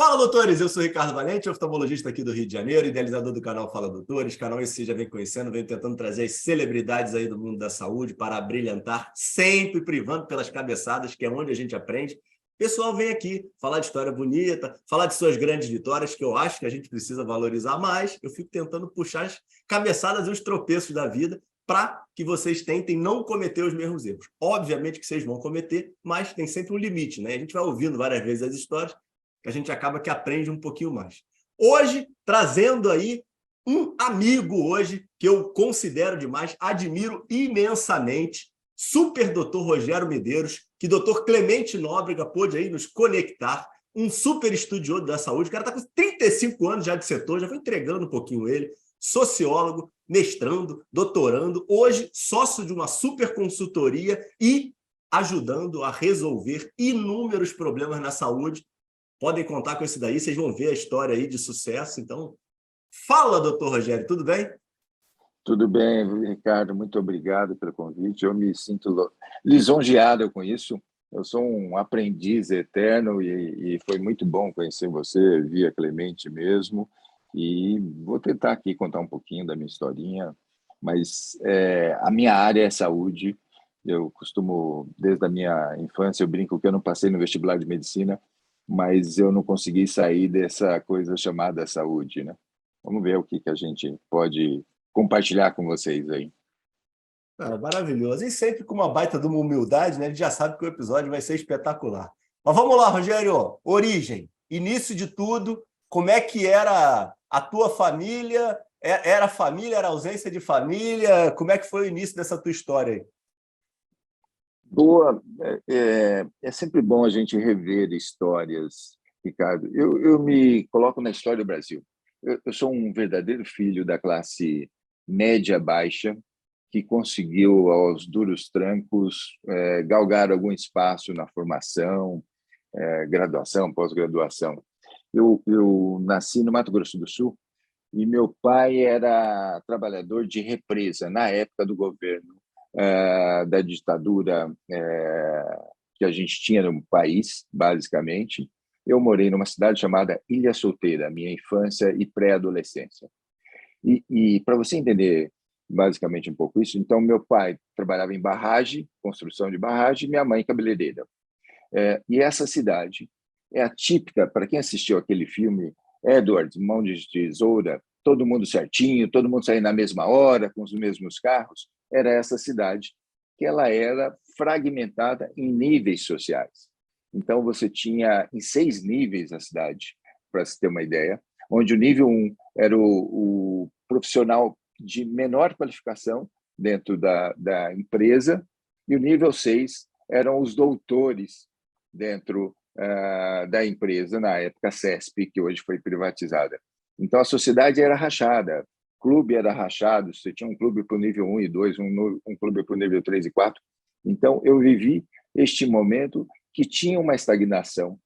Fala, doutores! Eu sou Ricardo Valente, oftalmologista aqui do Rio de Janeiro, idealizador do canal Fala Doutores. Canal esse você já vem conhecendo, vem tentando trazer as celebridades aí do mundo da saúde para abrilhantar, sempre privando pelas cabeçadas, que é onde a gente aprende. O pessoal vem aqui falar de história bonita, falar de suas grandes vitórias, que eu acho que a gente precisa valorizar mais. Eu fico tentando puxar as cabeçadas e os tropeços da vida para que vocês tentem não cometer os mesmos erros. Obviamente que vocês vão cometer, mas tem sempre um limite, né? A gente vai ouvindo várias vezes as histórias, que a gente acaba que aprende um pouquinho mais. Hoje, trazendo aí um amigo hoje, que eu considero demais, admiro imensamente, super doutor Rogério Medeiros, que doutor Clemente Nóbrega pôde aí nos conectar, um super estudioso da saúde. O cara está com 35 anos já de setor, já foi entregando um pouquinho ele, sociólogo, mestrando, doutorando, hoje sócio de uma super consultoria e ajudando a resolver inúmeros problemas na saúde. Podem contar com esse daí, vocês vão ver a história aí de sucesso. Então, fala, doutor Rogério, tudo bem? Tudo bem, Ricardo, muito obrigado pelo convite. Eu me sinto lisonjeado com isso. Eu sou um aprendiz eterno e foi muito bom conhecer você via Clemente mesmo. E vou tentar aqui contar um pouquinho da minha historinha, mas a minha área é saúde. Eu costumo, desde a minha infância, eu brinco que eu não passei no vestibular de medicina, mas eu não consegui sair dessa coisa chamada saúde, né? Vamos ver o que a gente pode compartilhar com vocês aí. Maravilhoso. E sempre com uma baita de uma humildade, né? A gente já sabe que o episódio vai ser espetacular. Mas vamos lá, Rogério. Origem, início de tudo, como é que era a tua família? Era família, era ausência de família? Como é que foi o início dessa tua história aí? Boa, é sempre bom a gente rever histórias, Ricardo. Eu me coloco na história do Brasil. Eu sou um verdadeiro filho da classe média-baixa que conseguiu, aos duros trancos, galgar algum espaço na formação, graduação, pós-graduação. Eu nasci no Mato Grosso do Sul e meu pai era trabalhador de represa na época do governo da ditadura que a gente tinha no país, basicamente. Eu morei numa cidade chamada Ilha Solteira, minha infância e pré-adolescência. E para você entender basicamente um pouco isso, então meu pai trabalhava em barragem, construção de barragem, minha mãe cabeleireira. E essa cidade é atípica para quem assistiu aquele filme Edward, Mão de Tesoura, todo mundo certinho, todo mundo saindo na mesma hora, com os mesmos carros. Era essa cidade que ela era fragmentada em níveis sociais. Então, você tinha em 6 níveis a cidade, para se ter uma ideia, onde o nível 1 era o profissional de menor qualificação dentro da empresa, e o nível 6 eram os doutores dentro da empresa, na época CESP, que hoje foi privatizada. Então, a sociedade era rachada, o clube era rachado, você tinha um clube para o nível 1 e 2, um clube para o nível 3 e 4. Então, eu vivi este momento que tinha uma estagnação,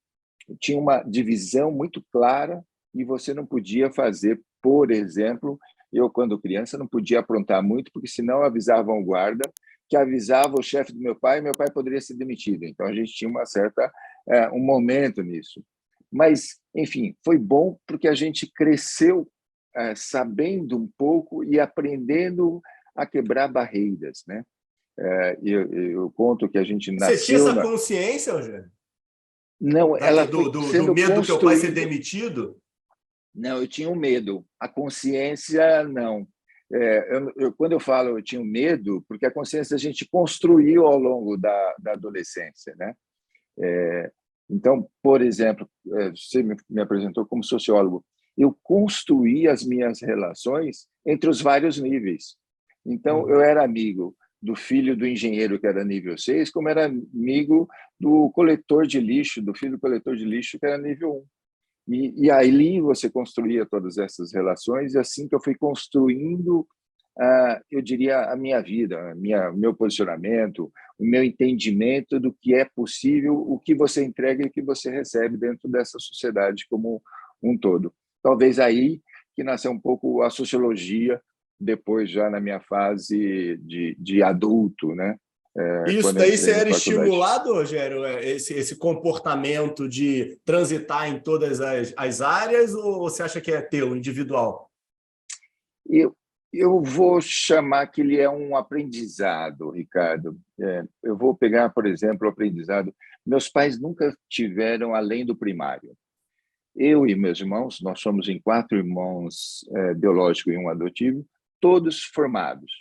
tinha uma divisão muito clara e você não podia fazer, por exemplo, eu, quando criança, não podia aprontar muito, porque senão avisavam o guarda, que avisava o chefe do meu pai, e meu pai poderia ser demitido. Então, a gente tinha um momento nisso. Mas, enfim, foi bom porque a gente cresceu sabendo um pouco e aprendendo a quebrar barreiras, né? Eu conto que a gente Você tinha nasceu essa consciência, Rogério? Não, ela foi Do sendo medo do teu pai ser construída. demitido? Não, eu tinha um medo. A consciência, não. Quando eu falo eu tinha um medo, porque a consciência a gente construiu ao longo da adolescência, né? Então, por exemplo, você me apresentou como sociólogo. Eu construí as minhas relações entre os vários níveis. Então, eu era amigo do filho do engenheiro, que era nível 6, como era amigo do coletor de lixo, do filho do coletor de lixo, que era nível 1. E ali você construía todas essas relações, e assim que eu fui construindo, eu diria, a minha vida, meu posicionamento, o meu entendimento do que é possível, o que você entrega e o que você recebe dentro dessa sociedade como um todo. Talvez aí que nasceu um pouco a sociologia, depois já na minha fase de adulto, né? Isso quando eu daí entrei você na era faculdade. estimulado, Rogério, esse comportamento de transitar em todas as áreas, ou você acha que é teu, individual? Eu, eu vou chamar que ele é um aprendizado, Ricardo. Eu vou pegar, por exemplo, o aprendizado. Meus pais nunca tiveram além do primário. Eu e meus irmãos, nós somos em 4 irmãos, biológico e um adotivo, todos formados,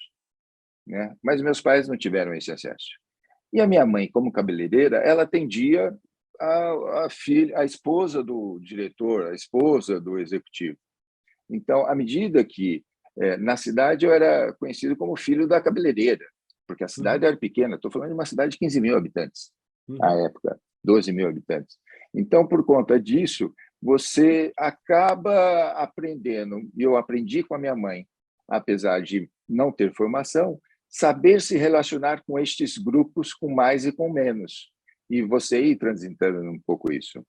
né? Mas meus pais não tiveram esse acesso. E a minha mãe, como cabeleireira, ela atendia a filha, a esposa do diretor, a esposa do executivo. Então, à medida que na cidade eu era conhecido como filho da cabeleireira, porque a cidade Uhum, era pequena, estou falando de uma cidade de 15 mil habitantes, à uhum. época, 12 mil habitantes. Então, por conta disso, você acaba aprendendo, e eu aprendi com a minha mãe, apesar de não ter formação, saber se relacionar com estes grupos com mais e com menos, e você ir transitando um pouco isso.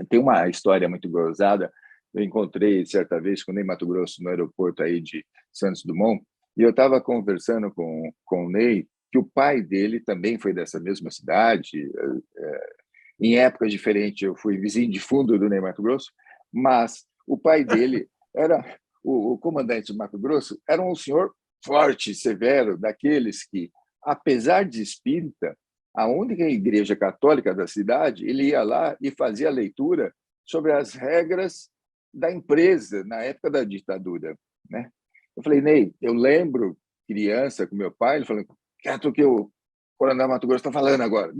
Tem uma história muito gozada. Eu encontrei certa vez com o Ney Matogrosso no aeroporto aí de Santos Dumont, e eu estava conversando com o Ney, que o pai dele também foi dessa mesma cidade, em épocas diferentes. Eu fui vizinho de fundo do Ney Matogrosso, mas o pai dele era o comandante do Mato Grosso, era um senhor forte, severo, daqueles que, apesar de espírita, a única igreja católica da cidade, ele ia lá e fazia leitura sobre as regras da empresa na época da ditadura, né? Eu falei, Ney, eu lembro, criança, com meu pai, ele falou, quieto que o Coronel Mato Grosso está falando agora.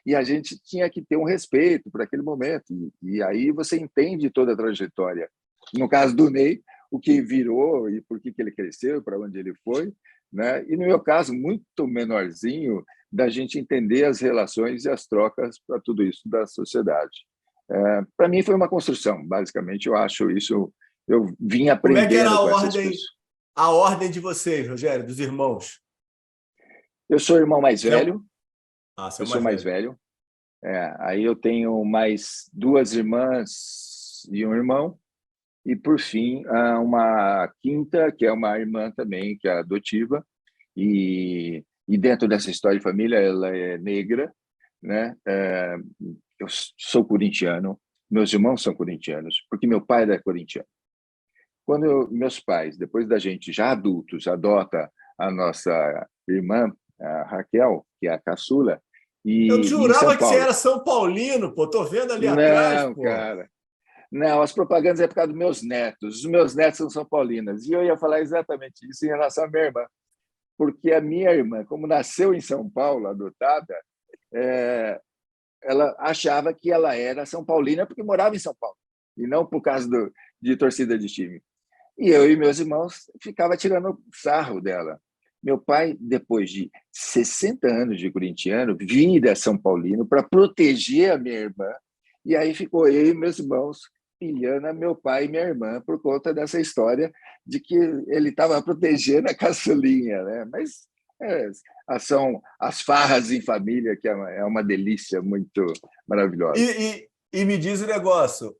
E a gente tinha que ter um respeito por aquele momento. E aí você entende toda a trajetória. No caso do Ney, o que virou e por que ele cresceu, para onde ele foi, né? E no meu caso, muito menorzinho, da gente entender as relações e as trocas para tudo isso da sociedade. Para mim foi uma construção, basicamente. Eu acho isso, eu vim Como é que era aprendendo com essas pessoas. a ordem de vocês, Rogério, dos irmãos? Eu sou o irmão mais Você é... velho, Ah, você é eu o sou mais mais velho. velho. Aí eu tenho mais 2 irmãs e um irmão, e por fim uma quinta, que é uma irmã também, que é adotiva, e dentro dessa história de família ela é negra, né? Eu sou corintiano, meus irmãos são corintianos, porque meu pai era corintiano. Quando meus pais, depois da gente já adultos, adota a nossa irmã, a Raquel, que é a caçula, Eu e em São jurava que você Paulo. era São Paulino, pô. Tô vendo ali atrás, Não, pô. cara. Não, as propagandas é por causa dos meus netos. Os meus netos são São Paulinas. E eu ia falar exatamente isso em relação à minha irmã. Porque a minha irmã, como nasceu em São Paulo, adotada, é, ela achava que ela era São Paulina porque morava em São Paulo. E não por causa de torcida de time. E eu e meus irmãos ficava tirando sarro dela. Meu pai, depois de 60 anos de corintiano, vira São Paulino para proteger a minha irmã. E aí ficou eu e meus irmãos pilhando a meu pai e minha irmã por conta dessa história de que ele estava protegendo a caçulinha, né? Mas são as farras em família, que é uma delícia muito maravilhosa. E me diz o negócio.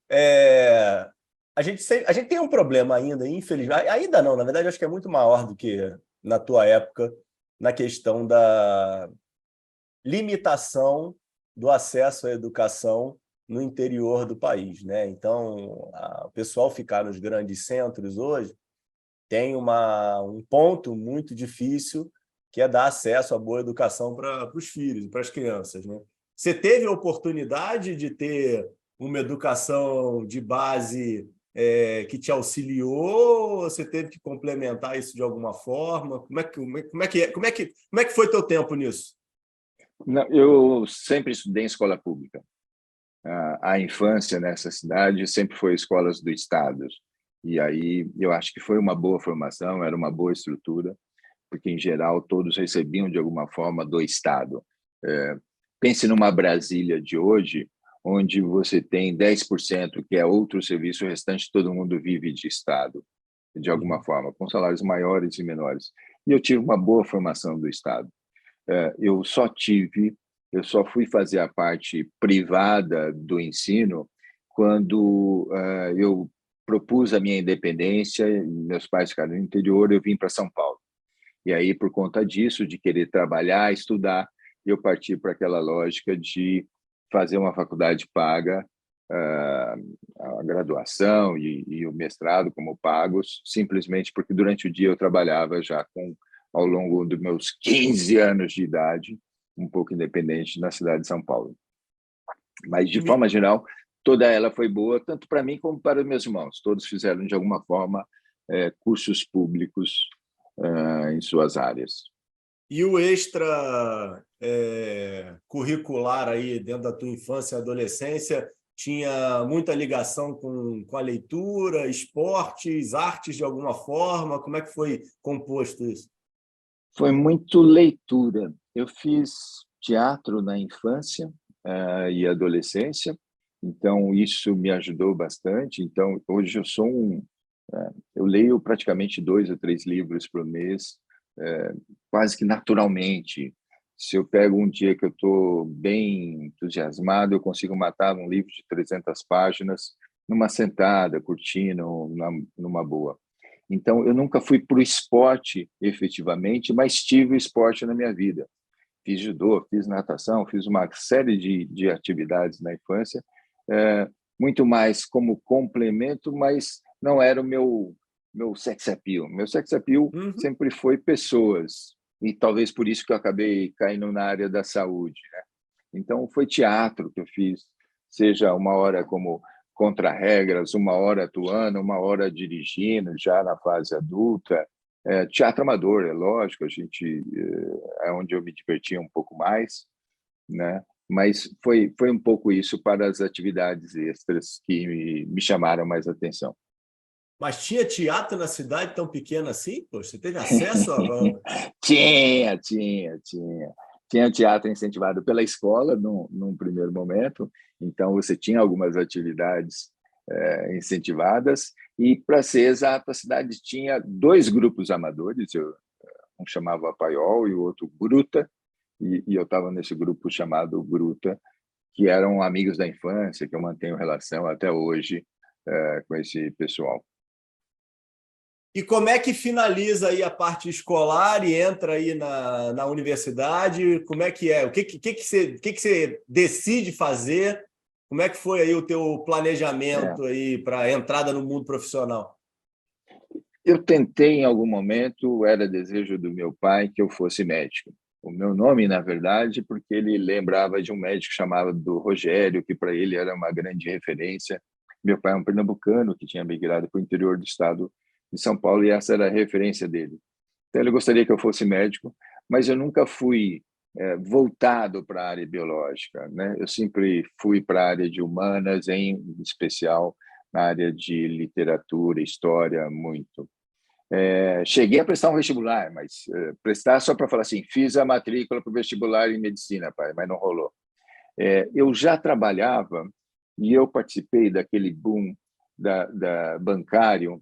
A gente tem um problema ainda, infelizmente. Ainda não, na verdade, acho que é muito maior do que na tua época, na questão da limitação do acesso à educação no interior do país, né? Então, o pessoal ficar nos grandes centros hoje tem um ponto muito difícil, que é dar acesso à boa educação para os filhos, para as crianças, né? Você teve a oportunidade de ter uma educação de base que te auxiliou, ou você teve que complementar isso de alguma forma? Como é que foi teu tempo nisso? Não, eu sempre estudei em escola pública. A infância nessa cidade sempre foi escolas do Estado. E aí eu acho que foi uma boa formação, era uma boa estrutura, porque, em geral, todos recebiam de alguma forma do Estado. Pense numa Brasília de hoje, onde você tem 10% que é outro serviço, o restante todo mundo vive de Estado, de alguma Uhum. forma, com salários maiores e menores. E eu tive uma boa formação do Estado. Eu só tive, eu só fui fazer a parte privada do ensino quando eu propus a minha independência, meus pais ficaram no interior, eu vim para São Paulo. E aí, por conta disso, de querer trabalhar, estudar, eu parti para aquela lógica de fazer uma faculdade paga, a graduação e o mestrado como pagos, simplesmente porque durante o dia eu trabalhava já ao longo dos meus 15 anos de idade, um pouco independente na cidade de São Paulo. Mas, de forma geral, toda ela foi boa, tanto para mim como para os meus irmãos. Todos fizeram, de alguma forma, cursos públicos em suas áreas. E o extra curricular aí dentro da tua infância e adolescência tinha muita ligação com a leitura, esportes, artes de alguma forma? Como é que foi composto isso? Foi muito leitura. Eu fiz teatro na infância e adolescência, então isso me ajudou bastante. Então, hoje eu sou eu leio praticamente 2 ou 3 livros por mês, quase que naturalmente. Se eu pego um dia que eu estou bem entusiasmado, eu consigo matar um livro de 300 páginas numa sentada, curtindo, numa boa. Então, eu nunca fui para o esporte, efetivamente, mas tive o esporte na minha vida. Fiz judô, fiz natação, fiz uma série de atividades na infância, muito mais como complemento, mas não era o meu sex appeal. Meu sex appeal sempre foi pessoas, e talvez por isso que eu acabei caindo na área da saúde, né? Então, foi teatro que eu fiz, seja uma hora como contra-regras, uma hora atuando, uma hora dirigindo, já na fase adulta. Teatro amador, é lógico, é onde eu me divertia um pouco mais, né? Mas foi um pouco isso para as atividades extras que me chamaram mais atenção. Mas tinha teatro na cidade tão pequena assim? Pô, você teve acesso a... Tinha. Tinha teatro incentivado pela escola num primeiro momento, então você tinha algumas atividades incentivadas, e, para ser exato, a cidade tinha 2 grupos amadores, um chamava Paiol e o outro Gruta, e eu estava nesse grupo chamado Gruta, que eram amigos da infância, que eu mantenho relação até hoje com esse pessoal. E como é que finaliza aí a parte escolar e entra aí na universidade? Como é que é? O que você decide fazer? Como é que foi aí o teu planejamento aí para a entrada no mundo profissional? Eu tentei em algum momento, era desejo do meu pai que eu fosse médico. O meu nome, na verdade, porque ele lembrava de um médico chamado Rogério, que para ele era uma grande referência. Meu pai é um pernambucano que tinha migrado para o interior do estado de São Paulo, e essa era a referência dele. Então, ele gostaria que eu fosse médico, mas eu nunca fui voltado para a área biológica, né? Eu sempre fui para a área de humanas, em especial na área de literatura, história, muito. Cheguei a prestar um vestibular, mas prestar só para falar assim, fiz a matrícula para o vestibular em medicina, pai, mas não rolou. Eu já trabalhava e eu participei daquele boom da bancário,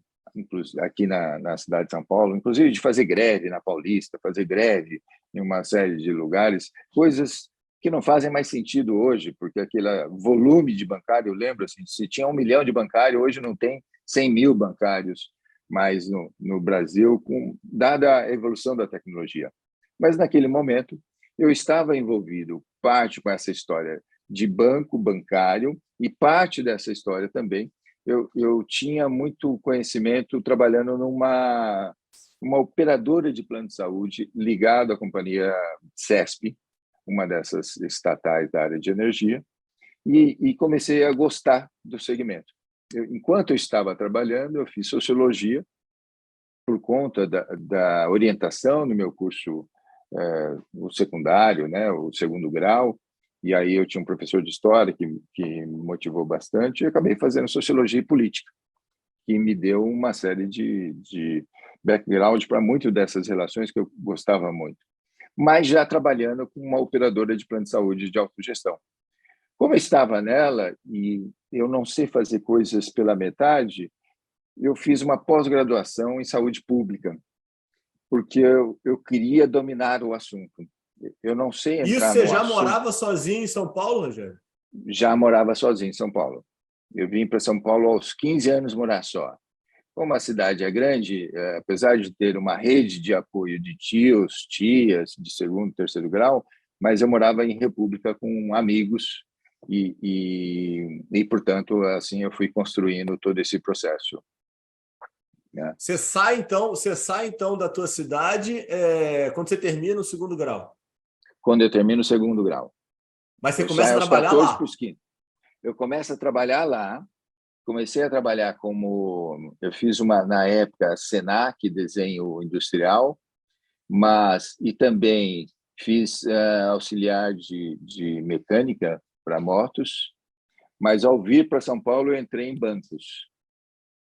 aqui na cidade de São Paulo, inclusive de fazer greve na Paulista, fazer greve em uma série de lugares, coisas que não fazem mais sentido hoje, porque aquele volume de bancário, eu lembro, assim, se tinha 1 milhão de bancário, hoje não tem 100 mil bancários mais no Brasil, dada a evolução da tecnologia. Mas, naquele momento, eu estava envolvido, parte com essa história de banco bancário, e parte dessa história também, eu tinha muito conhecimento trabalhando numa operadora de plano de saúde ligada à companhia CESP, uma dessas estatais da área de energia, e comecei a gostar do segmento. Enquanto eu estava trabalhando, eu fiz sociologia por conta da orientação no meu curso, o secundário, né, o segundo grau, e aí eu tinha um professor de história que me motivou bastante, e acabei fazendo sociologia e política, que me deu uma série de background para muito dessas relações que eu gostava muito, mas já trabalhando com uma operadora de plano de saúde de autogestão. Como eu estava nela e eu não sei fazer coisas pela metade, eu fiz uma pós-graduação em saúde pública, porque eu queria dominar o assunto. Eu não sei Isso entrar você no já assunto. morava sozinho em São Paulo, Rogério? Já morava sozinho em São Paulo. Eu vim para São Paulo aos 15 anos morar só. Como a cidade é grande, apesar de ter uma rede de apoio de tios, tias, de segundo, terceiro grau, mas eu morava em república com amigos portanto, assim, eu fui construindo todo esse processo, né? Você sai então da tua cidade quando você termina o segundo grau. Quando eu termino o segundo grau. Mas você Eu começa saio a aos trabalhar 14 para lá. os 15. Eu começo a trabalhar lá. Comecei a trabalhar eu fiz na época, Senac, desenho industrial, e também fiz auxiliar de mecânica para motos, mas ao vir para São Paulo eu entrei em bancos.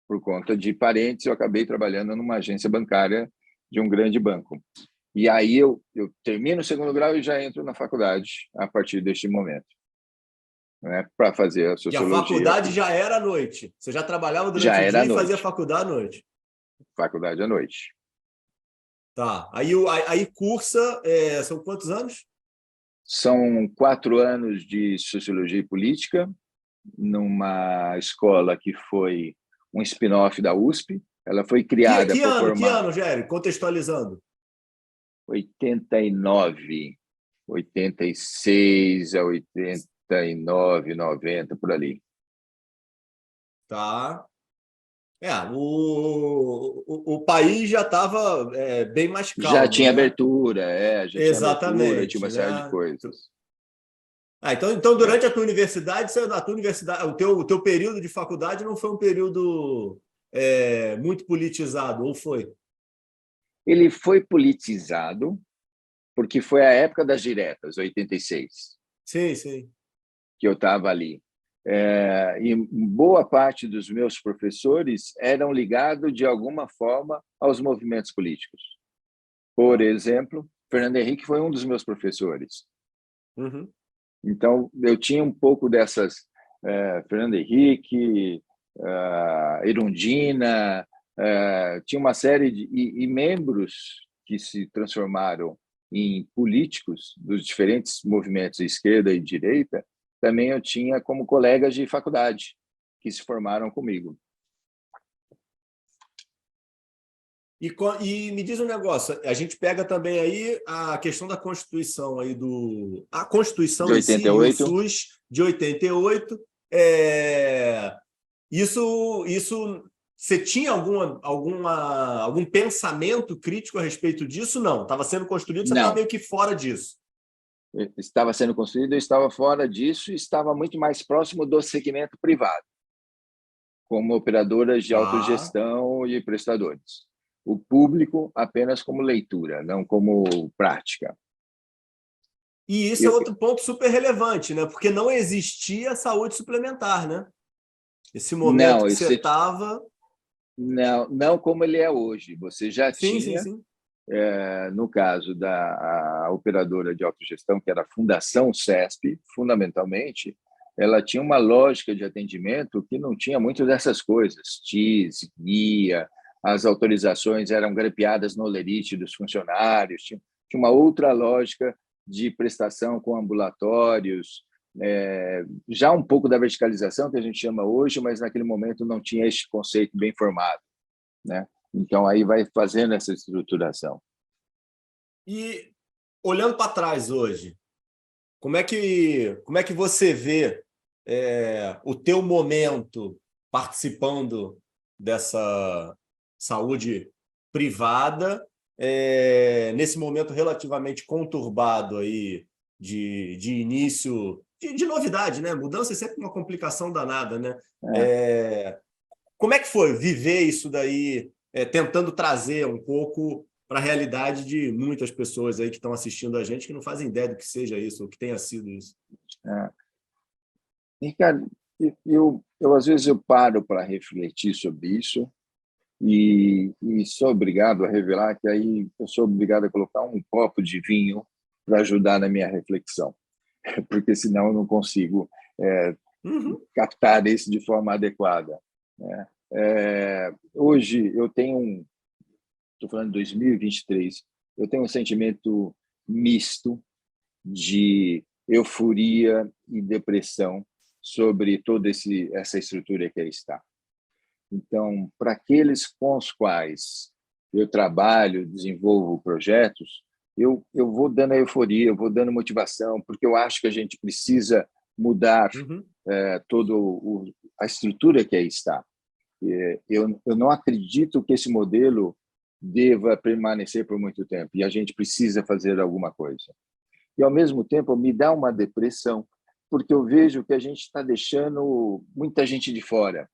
Por conta de parentes, eu acabei trabalhando numa agência bancária de um grande banco. E aí eu termino o segundo grau e já entro na faculdade a partir deste momento, né, para fazer a E a sociologia. faculdade já era à noite. Você já trabalhava Já durante o era à dia e fazia noite, faculdade à noite. faculdade à noite. Tá. Aí cursa, são quantos anos? São 4 anos de sociologia e política, numa escola que foi um spin-off da USP. Ela foi criada para Que formar ano, Gério? Contextualizando. 89, 86 a 89, 90, por ali. Tá. O país já estava bem mais Já calmo, tinha né? abertura, tinha uma Exatamente, série de né? coisas. Então É. durante a tua universidade, o teu período de faculdade não foi um período muito politizado, ou foi? Ele foi politizado porque foi a época das diretas, 86, Sim, sim. que eu estava ali. E boa parte dos meus professores eram ligados, de alguma forma, aos movimentos políticos. Por Tá. exemplo, Fernando Henrique foi um dos meus professores. Uhum. Então, eu tinha um pouco dessas, Fernando Henrique, Erundina, tinha uma série de membros que se transformaram em políticos dos diferentes movimentos de esquerda e direita. Também eu tinha como colegas de faculdade que se formaram comigo. E me diz um negócio, a gente pega também aí a questão da Constituição aí a Constituição De em si e o 88, SUS de 88. É, isso você tinha algum pensamento crítico a respeito disso? Não, estava sendo construído, você estava não. meio que fora disso. Estava sendo construído, eu estava fora disso e estava muito mais próximo do segmento privado, como operadoras de Tá. autogestão e prestadores. O público apenas como leitura, não como prática. E isso é Eu, outro ponto super relevante, né? Porque não existia saúde suplementar, né? Esse momento não, que você estava. não como ele é hoje. Você já Sim, sim, tinha, sim. no caso da operadora de autogestão, que era a Fundação CESP, fundamentalmente, ela tinha uma lógica de atendimento que não tinha muito dessas coisas, TIS, guia, as autorizações eram grampeadas no holerite dos funcionários, tinha uma outra lógica de prestação com ambulatórios, já um pouco da verticalização que a gente chama hoje, mas naquele momento não tinha este conceito bem formado, né? Então aí vai fazendo essa estruturação. E olhando para trás hoje, como é que você vê o teu momento participando dessa saúde privada, nesse momento relativamente conturbado aí de início, de novidade, né? Mudança é sempre uma complicação danada, né? É. É, Como é que foi viver isso daí, tentando trazer um pouco para a realidade de muitas pessoas aí que estão assistindo a gente que não fazem ideia do que seja isso, ou que tenha sido isso? É. E, cara, eu às vezes eu paro para refletir sobre isso e sou obrigado a revelar que aí eu sou obrigado a colocar um copo de vinho para ajudar na minha reflexão, porque senão eu não consigo Uhum. captar isso de forma adequada, né? Hoje eu tenho estou falando de 2023, eu tenho um sentimento misto de euforia e depressão sobre toda essa estrutura que aí está. Então, para aqueles com os quais eu trabalho, desenvolvo projetos, eu vou dando a euforia, eu vou dando motivação, porque eu acho que a gente precisa mudar Uhum. toda a estrutura que aí está. Eu não acredito que esse modelo deva permanecer por muito tempo, e a gente precisa fazer alguma coisa. E, ao mesmo tempo, me dá uma depressão, porque eu vejo que a gente está deixando muita gente de fora.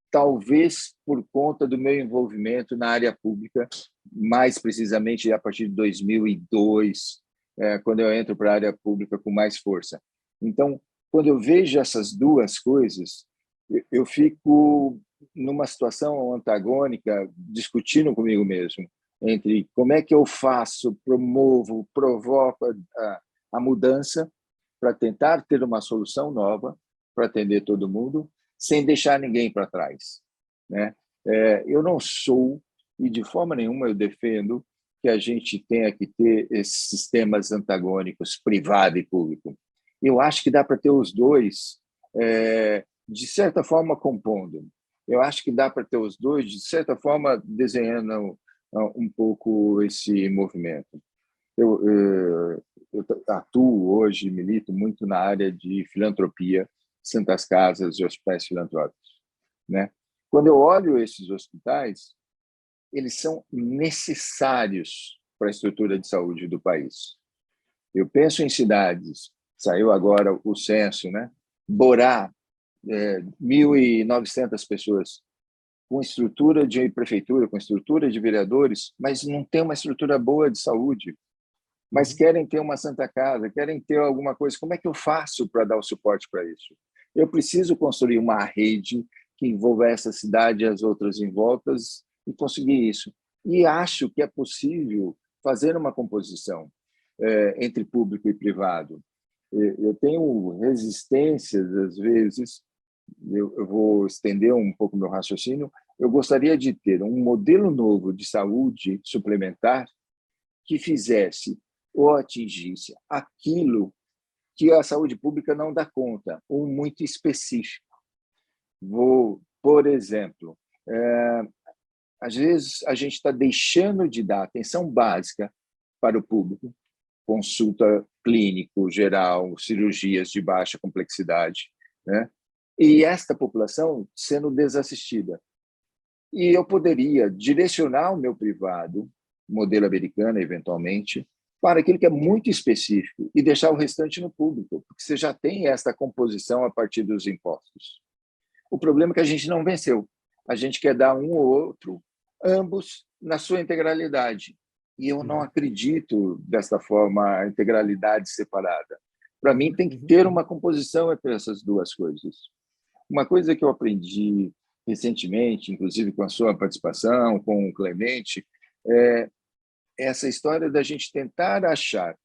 Talvez por conta do meu envolvimento na área pública, mais precisamente a partir de 2002, quando eu entro para a área pública com mais força. Então, quando eu vejo essas duas coisas, eu fico numa situação antagônica, discutindo comigo mesmo, entre como é que eu faço, promovo, provoco a mudança para tentar ter uma solução nova para atender todo mundo, sem deixar ninguém para trás, né? Eu não sou, e de forma nenhuma eu defendo, que a gente tenha que ter esses sistemas antagônicos, privado e público. Eu acho que dá para ter os dois, de certa forma, compondo. Eu acho que dá para ter os dois, de certa forma, desenhando um pouco esse movimento. Eu atuo hoje, milito muito na área de filantropia, santas casas e hospitais filantrópicos, né? Quando eu olho esses hospitais, eles são necessários para a estrutura de saúde do país. Eu penso em cidades, saiu agora o censo, né? Borá, 1.900 pessoas, com estrutura de prefeitura, com estrutura de vereadores, mas não tem uma estrutura boa de saúde. Mas querem ter uma Santa Casa, querem ter alguma coisa. Como é que eu faço para dar o suporte para isso? Eu preciso construir uma rede que envolva essa cidade e as outras em voltas e conseguir isso. E acho que é possível fazer uma composição entre público e privado. Eu tenho resistências, às vezes, eu vou estender um pouco meu raciocínio, eu gostaria de ter um modelo novo de saúde suplementar que fizesse ou atingisse aquilo que a saúde pública não dá conta, ou muito específico. Por exemplo, às vezes a gente está deixando de dar atenção básica para o público, consulta clínico geral, cirurgias de baixa complexidade, né? E esta população sendo desassistida. E eu poderia direcionar o meu privado, modelo americano, eventualmente, para aquilo que é muito específico e deixar o restante no público, porque você já tem esta composição a partir dos impostos. O problema é que a gente não venceu. A gente quer dar um ou outro, ambos na sua integralidade. E eu não acredito desta forma, a integralidade separada. Para mim, tem que ter uma composição entre essas duas coisas. Uma coisa que eu aprendi recentemente, inclusive com a sua participação, com o Clemente, é essa história da gente tentar achar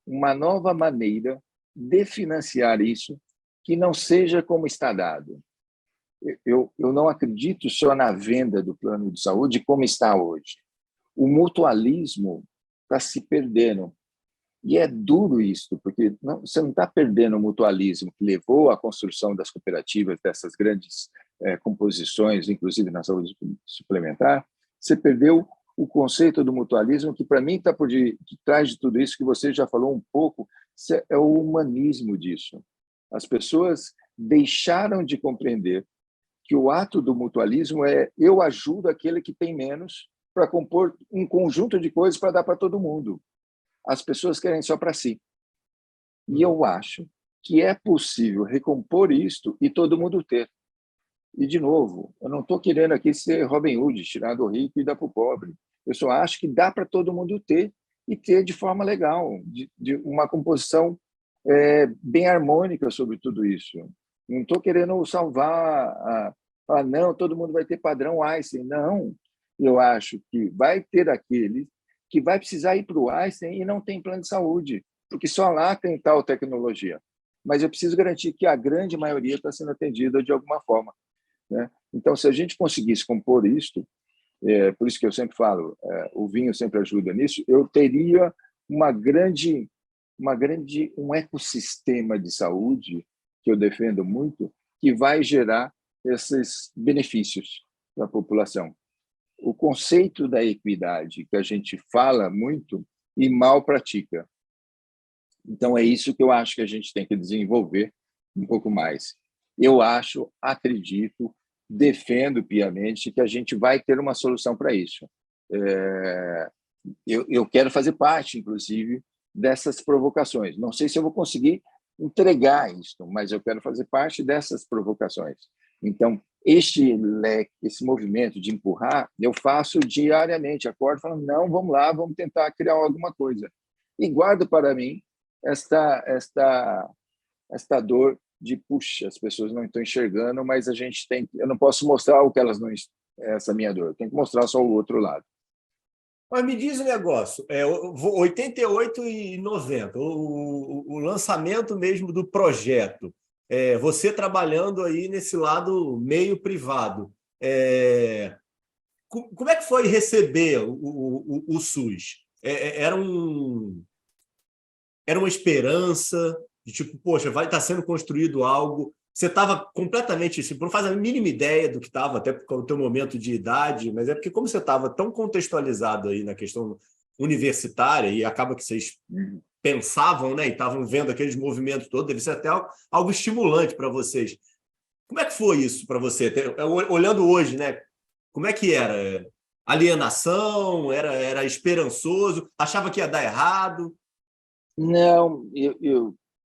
uma nova maneira de financiar isso que não seja como está dado. Eu não acredito só na venda do plano de saúde como está hoje. O mutualismo está se perdendo. E é duro isso, porque você não está perdendo o mutualismo que levou à construção das cooperativas, dessas grandes composições, inclusive na saúde suplementar. Você perdeu o conceito do mutualismo, que para mim está por detrás de tudo isso que você já falou um pouco, é o humanismo disso. As pessoas deixaram de compreender que o ato do mutualismo é eu ajudo aquele que tem menos para compor um conjunto de coisas para dar para todo mundo. As pessoas querem só para si. E eu acho que é possível recompor isto e todo mundo ter. E, de novo, eu não estou querendo aqui ser Robin Hood, tirar do rico e dar para o pobre. Eu só acho que dá para todo mundo ter e ter de forma legal, de uma composição bem harmônica sobre tudo isso. Não estou querendo salvar, não, todo mundo vai ter padrão Einstein. Não, eu acho que vai ter aquele que vai precisar ir para o Einstein e não tem plano de saúde, porque só lá tem tal tecnologia. Mas eu preciso garantir que a grande maioria está sendo atendida de alguma forma, né? Então, se a gente conseguisse compor isto, por isso que eu sempre falo, o vinho sempre ajuda nisso, eu teria um ecossistema de saúde, que eu defendo muito, que vai gerar esses benefícios para a população. O conceito da equidade que a gente fala muito e mal pratica. Então, é isso que eu acho que a gente tem que desenvolver um pouco mais. Eu acho, acredito, defendo piamente que a gente vai ter uma solução para isso. Eu quero fazer parte, inclusive, dessas provocações. Não sei se eu vou conseguir entregar isso, mas eu quero fazer parte dessas provocações. Então, esse movimento de empurrar, eu faço diariamente. Acordo falando, não, vamos lá, vamos tentar criar alguma coisa. E guardo para mim esta dor de, puxa, as pessoas não estão enxergando, mas eu não posso mostrar o que elas não, essa minha dor, eu tenho que mostrar só o outro lado. Mas me diz um negócio, 88 e 90, o lançamento mesmo do projeto, você trabalhando aí nesse lado meio privado, como é que foi receber o SUS? Era uma esperança de tipo, poxa, vai estar sendo construído algo. Você estava completamente, assim, não faz a mínima ideia do que estava, até porque o teu momento de idade, mas é porque como você estava tão contextualizado aí na questão universitária e acaba que vocês pensavam, né, e estavam vendo aqueles movimentos todos, deve ser até algo estimulante para vocês. Como é que foi isso para você? Olhando hoje, né, como é que era? Alienação? Era esperançoso? Achava que ia dar errado? Não,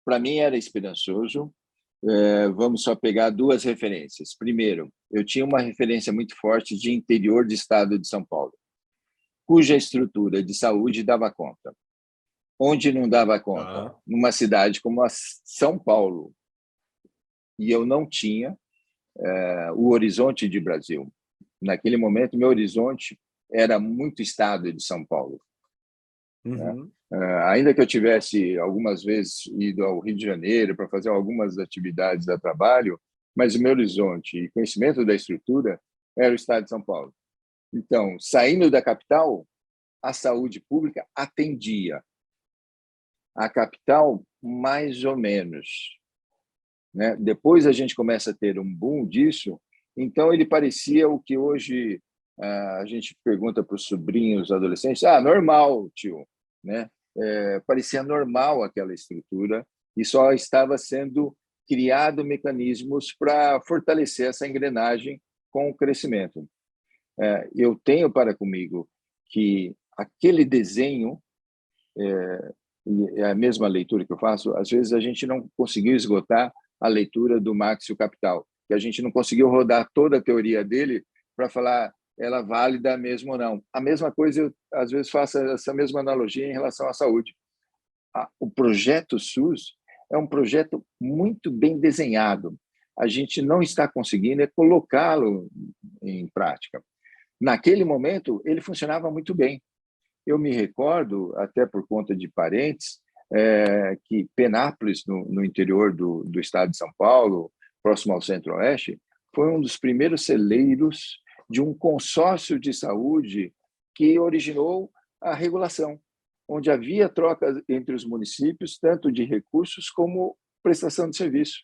para mim era esperançoso. Vamos só pegar duas referências. Primeiro, eu tinha uma referência muito forte de interior do estado de São Paulo, cuja estrutura de saúde dava conta. Onde não dava conta? Numa cidade como a São Paulo. E eu não tinha o horizonte de Brasil. Naquele momento, meu horizonte era muito estado de São Paulo. Né? Ainda que eu tivesse algumas vezes ido ao Rio de Janeiro para fazer algumas atividades de trabalho, mas o meu horizonte e conhecimento da estrutura era o estado de São Paulo. Então, saindo da capital, a saúde pública atendia. A capital, mais ou menos. Né? Depois a gente começa a ter um boom disso, então ele parecia o que hoje a gente pergunta para os sobrinhos adolescentes, normal, tio, né? Parecia normal aquela estrutura e só estava sendo criado mecanismos para fortalecer essa engrenagem com o crescimento. Eu tenho para comigo que aquele desenho, e é a mesma leitura que eu faço, às vezes a gente não conseguiu esgotar a leitura do Marx e o Capital, que a gente não conseguiu rodar toda a teoria dele para falar ela válida mesmo ou não. A mesma coisa, eu às vezes faço essa mesma analogia em relação à saúde. O projeto SUS é um projeto muito bem desenhado. A gente não está conseguindo colocá-lo em prática. Naquele momento, ele funcionava muito bem. Eu me recordo, até por conta de parentes, que Penápolis, no interior do estado de São Paulo, próximo ao Centro-Oeste, foi um dos primeiros celeiros de um consórcio de saúde que originou a regulação, onde havia troca entre os municípios, tanto de recursos como prestação de serviço.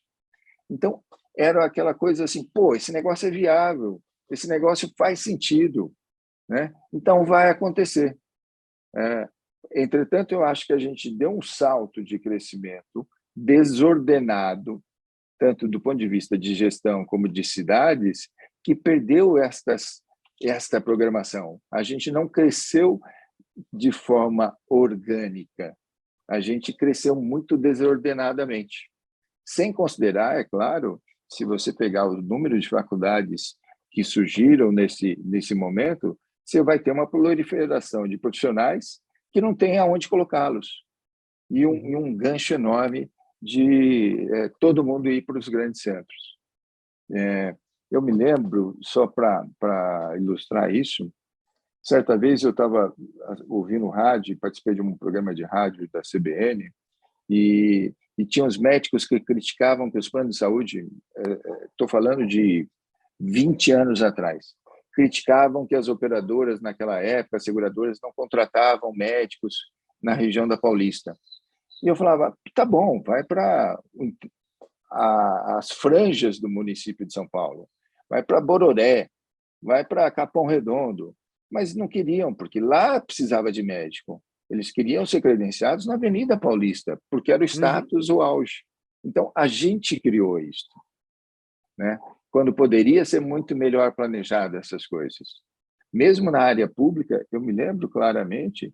Então, era aquela coisa assim, esse negócio é viável, esse negócio faz sentido, né? Então, vai acontecer. Entretanto, eu acho que a gente deu um salto de crescimento desordenado, tanto do ponto de vista de gestão como de cidades, que perdeu esta programação. A gente não cresceu de forma orgânica, a gente cresceu muito desordenadamente. Sem considerar, é claro, se você pegar o número de faculdades que surgiram nesse momento, você vai ter uma proliferação de profissionais que não tem aonde colocá-los. E um gancho enorme de todo mundo ir para os grandes centros. Eu me lembro, só para ilustrar isso, certa vez eu estava ouvindo rádio, participei de um programa de rádio da CBN, e tinha os médicos que criticavam que os planos de saúde, estou falando de 20 anos atrás, criticavam que as operadoras, naquela época, as seguradoras, não contratavam médicos na região da Paulista. E eu falava, tá bom, vai para as franjas do município de São Paulo, vai para Bororé, vai para Capão Redondo, mas não queriam, porque lá precisava de médico. Eles queriam ser credenciados na Avenida Paulista, porque era o status, o auge. Então, a gente criou isso, né? Quando poderia ser muito melhor planejado essas coisas. Mesmo na área pública, eu me lembro claramente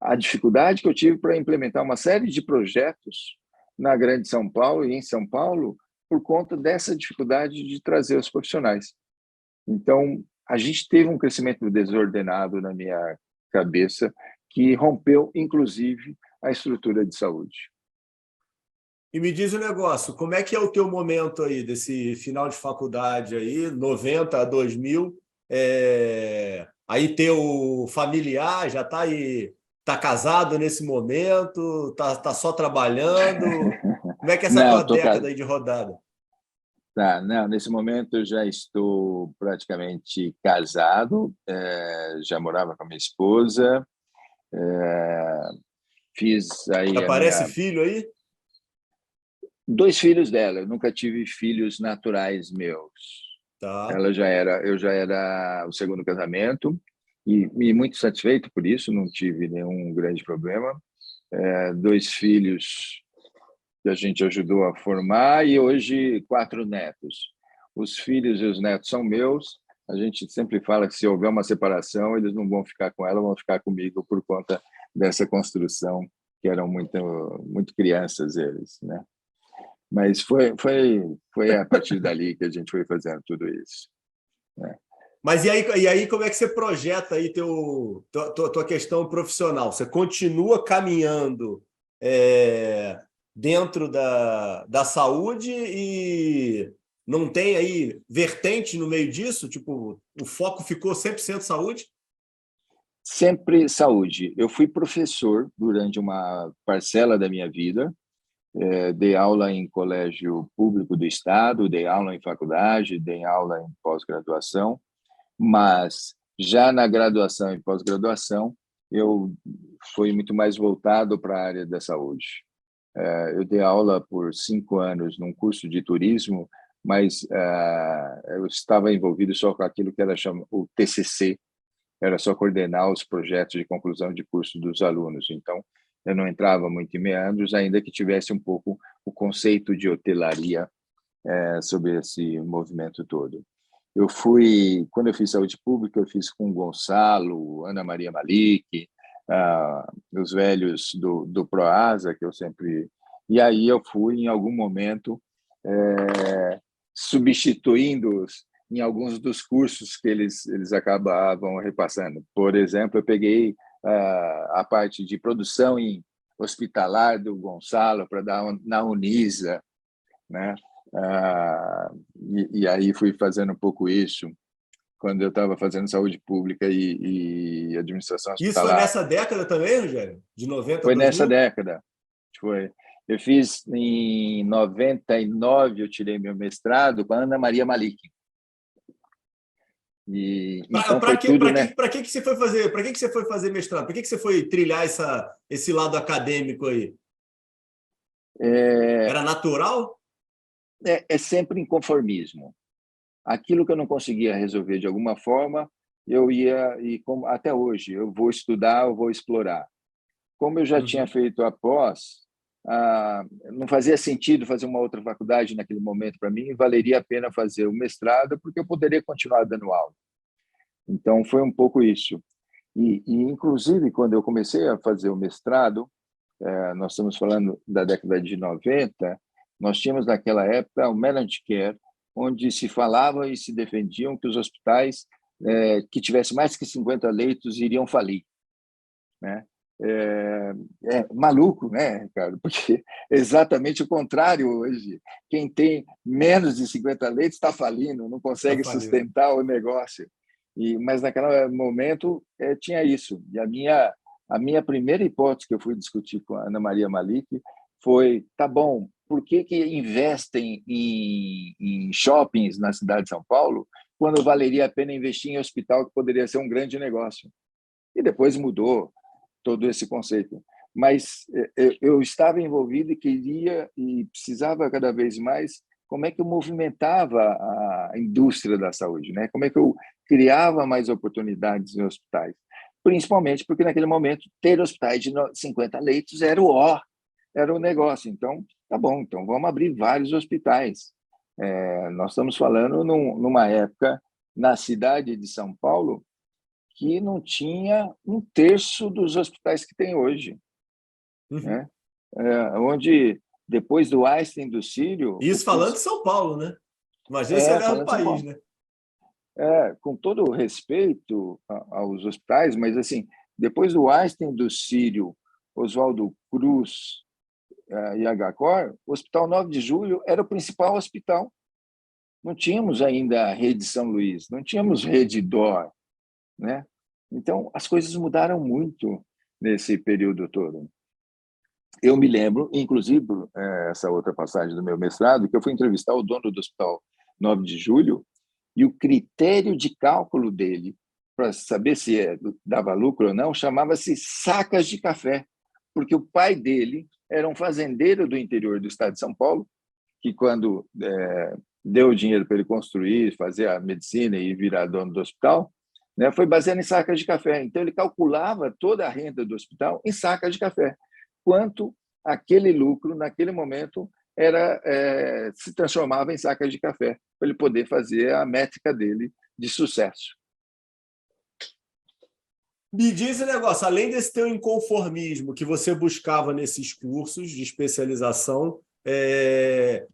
a dificuldade que eu tive para implementar uma série de projetos na Grande São Paulo e em São Paulo por conta dessa dificuldade de trazer os profissionais. Então, a gente teve um crescimento desordenado na minha cabeça que rompeu, inclusive, a estrutura de saúde. E me diz o negócio, como é que é o teu momento aí, desse final de faculdade aí, 90 a 2000, aí teu familiar já está aí, está casado nesse momento, tá só trabalhando, como é que é essa Não, tua década aí de rodada? Tá, não, nesse momento eu já estou praticamente casado, já morava com a minha esposa, fiz aí Já a aparece minha... filho aí? 2 filhos dela, eu nunca tive filhos naturais meus. Tá. Eu já era o segundo casamento e muito satisfeito por isso, não tive nenhum grande problema. 2 filhos que a gente ajudou a formar e hoje 4 netos. Os filhos e os netos são meus. A gente sempre fala que se houver uma separação, eles não vão ficar com ela, vão ficar comigo por conta dessa construção, que eram muito crianças eles, né? Mas foi a partir dali que a gente foi fazendo tudo isso, né? Mas e aí como é que você projeta aí tua questão profissional? Você continua caminhando dentro da saúde e não tem aí vertente no meio disso? Tipo, o foco ficou 100% saúde? Sempre saúde. Eu fui professor durante uma parcela da minha vida, dei aula em colégio público do estado, dei aula em faculdade, dei aula em pós-graduação, mas já na graduação e pós-graduação eu fui muito mais voltado para a área da saúde. Eu dei aula por 5 anos num curso de turismo, mas eu estava envolvido só com aquilo que era o TCC, era só coordenar os projetos de conclusão de curso dos alunos. Então, eu não entrava muito em meandros, ainda que tivesse um pouco o conceito de hotelaria sobre esse movimento todo. Quando eu fiz saúde pública, eu fiz com Gonçalo, Ana Maria Malik, os velhos do Proasa, que eu sempre... E aí eu fui, em algum momento, substituindo-os em alguns dos cursos que eles acabavam repassando. Por exemplo, eu peguei a parte de produção hospitalar do Gonçalo para dar na Unisa, né? E aí fui fazendo um pouco isso quando eu estava fazendo saúde pública e administração Isso foi hospitalar. nessa década também, Rogério? De 90 a Foi nessa 2000? década. Foi. Eu fiz em 99, eu tirei meu mestrado com a Ana Maria Malik. E então foi tudo, né? Para que você foi fazer? Para que você foi fazer mestrado? Para que você foi trilhar esse lado acadêmico aí? Era natural? É sempre inconformismo. Aquilo que eu não conseguia resolver de alguma forma, eu ia, e como, até hoje, eu vou estudar, eu vou explorar. Como eu já tinha feito a pós, não fazia sentido fazer uma outra faculdade naquele momento para mim, valeria a pena fazer o mestrado, porque eu poderia continuar dando aula. Então, foi um pouco isso. Inclusive, quando eu comecei a fazer o mestrado, nós estamos falando da década de 90, nós tínhamos naquela época o managed care, onde se falava e se defendiam que os hospitais que tivessem mais que 50 leitos iriam falir, né? Maluco, né, Ricardo? Porque é exatamente o contrário hoje. Quem tem menos de 50 leitos está falindo, não consegue sustentar o negócio. Mas naquele momento tinha isso. E a minha primeira hipótese que eu fui discutir com a Ana Maria Malik foi: tá bom, por que investem em shoppings na cidade de São Paulo quando valeria a pena investir em hospital, que poderia ser um grande negócio? E depois mudou todo esse conceito. mas eu estava envolvido e queria e precisava cada vez mais como é que eu movimentava a indústria da saúde, né? Como é que eu criava mais oportunidades em hospitais, principalmente porque naquele momento ter hospitais de 50 leitos era era o negócio. Então, tá bom, então vamos abrir vários hospitais. Nós estamos falando numa época na cidade de São Paulo que não tinha um terço dos hospitais que tem hoje, Uhum. né? Onde depois do Einstein do Sírio, Isso falando de São Paulo, né? Imagina se olhar o falando de São país, Paulo, né? com todo o respeito aos hospitais, mas assim, depois do Einstein do Sírio, Oswaldo Cruz e HCOR, o Hospital 9 de Julho era o principal hospital. Não tínhamos ainda a Rede São Luís, não tínhamos Rede DOR, né? Então, as coisas mudaram muito nesse período todo. Eu me lembro, inclusive, essa outra passagem do meu mestrado, que eu fui entrevistar o dono do Hospital 9 de Julho, e o critério de cálculo dele, para saber se dava lucro ou não, chamava-se sacas de café, porque o pai dele era um fazendeiro do interior do estado de São Paulo, que quando deu o dinheiro para ele construir, fazer a medicina e virar dono do hospital, né, foi baseado em sacas de café. Então, ele calculava toda a renda do hospital em sacas de café. Quanto aquele lucro, naquele momento, se transformava em sacas de café, para ele poder fazer a métrica dele de sucesso. Me diz esse negócio, além desse teu inconformismo que você buscava nesses cursos de especialização,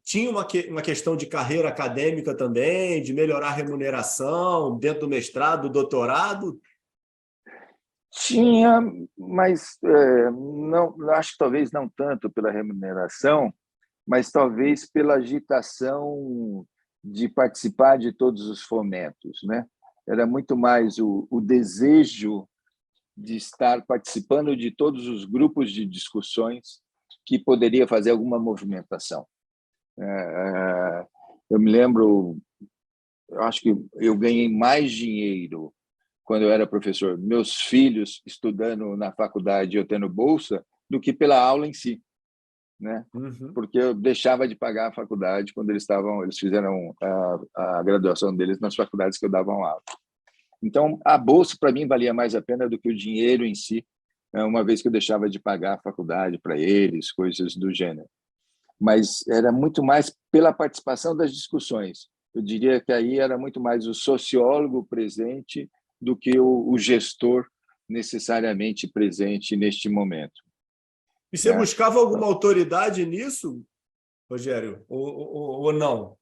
tinha uma questão de carreira acadêmica também, de melhorar a remuneração dentro do mestrado, do doutorado? Tinha, mas não, acho que talvez não tanto pela remuneração, mas talvez pela agitação de participar de todos os fomentos, né? Era muito mais o desejo de estar participando de todos os grupos de discussões que poderia fazer alguma movimentação. Eu me lembro, eu acho que eu ganhei mais dinheiro quando eu era professor, meus filhos estudando na faculdade, eu tendo bolsa, do que pela aula em si, né? Uhum. Porque eu deixava de pagar a faculdade quando eles fizeram a graduação deles nas faculdades que eu dava aula. Então, a bolsa para mim valia mais a pena do que o dinheiro em si, uma vez que eu deixava de pagar a faculdade para eles, coisas do gênero. Mas era muito mais pela participação das discussões. Eu diria que aí era muito mais o sociólogo presente do que o gestor necessariamente presente neste momento, E você né? buscava alguma autoridade nisso, Rogério, ou não?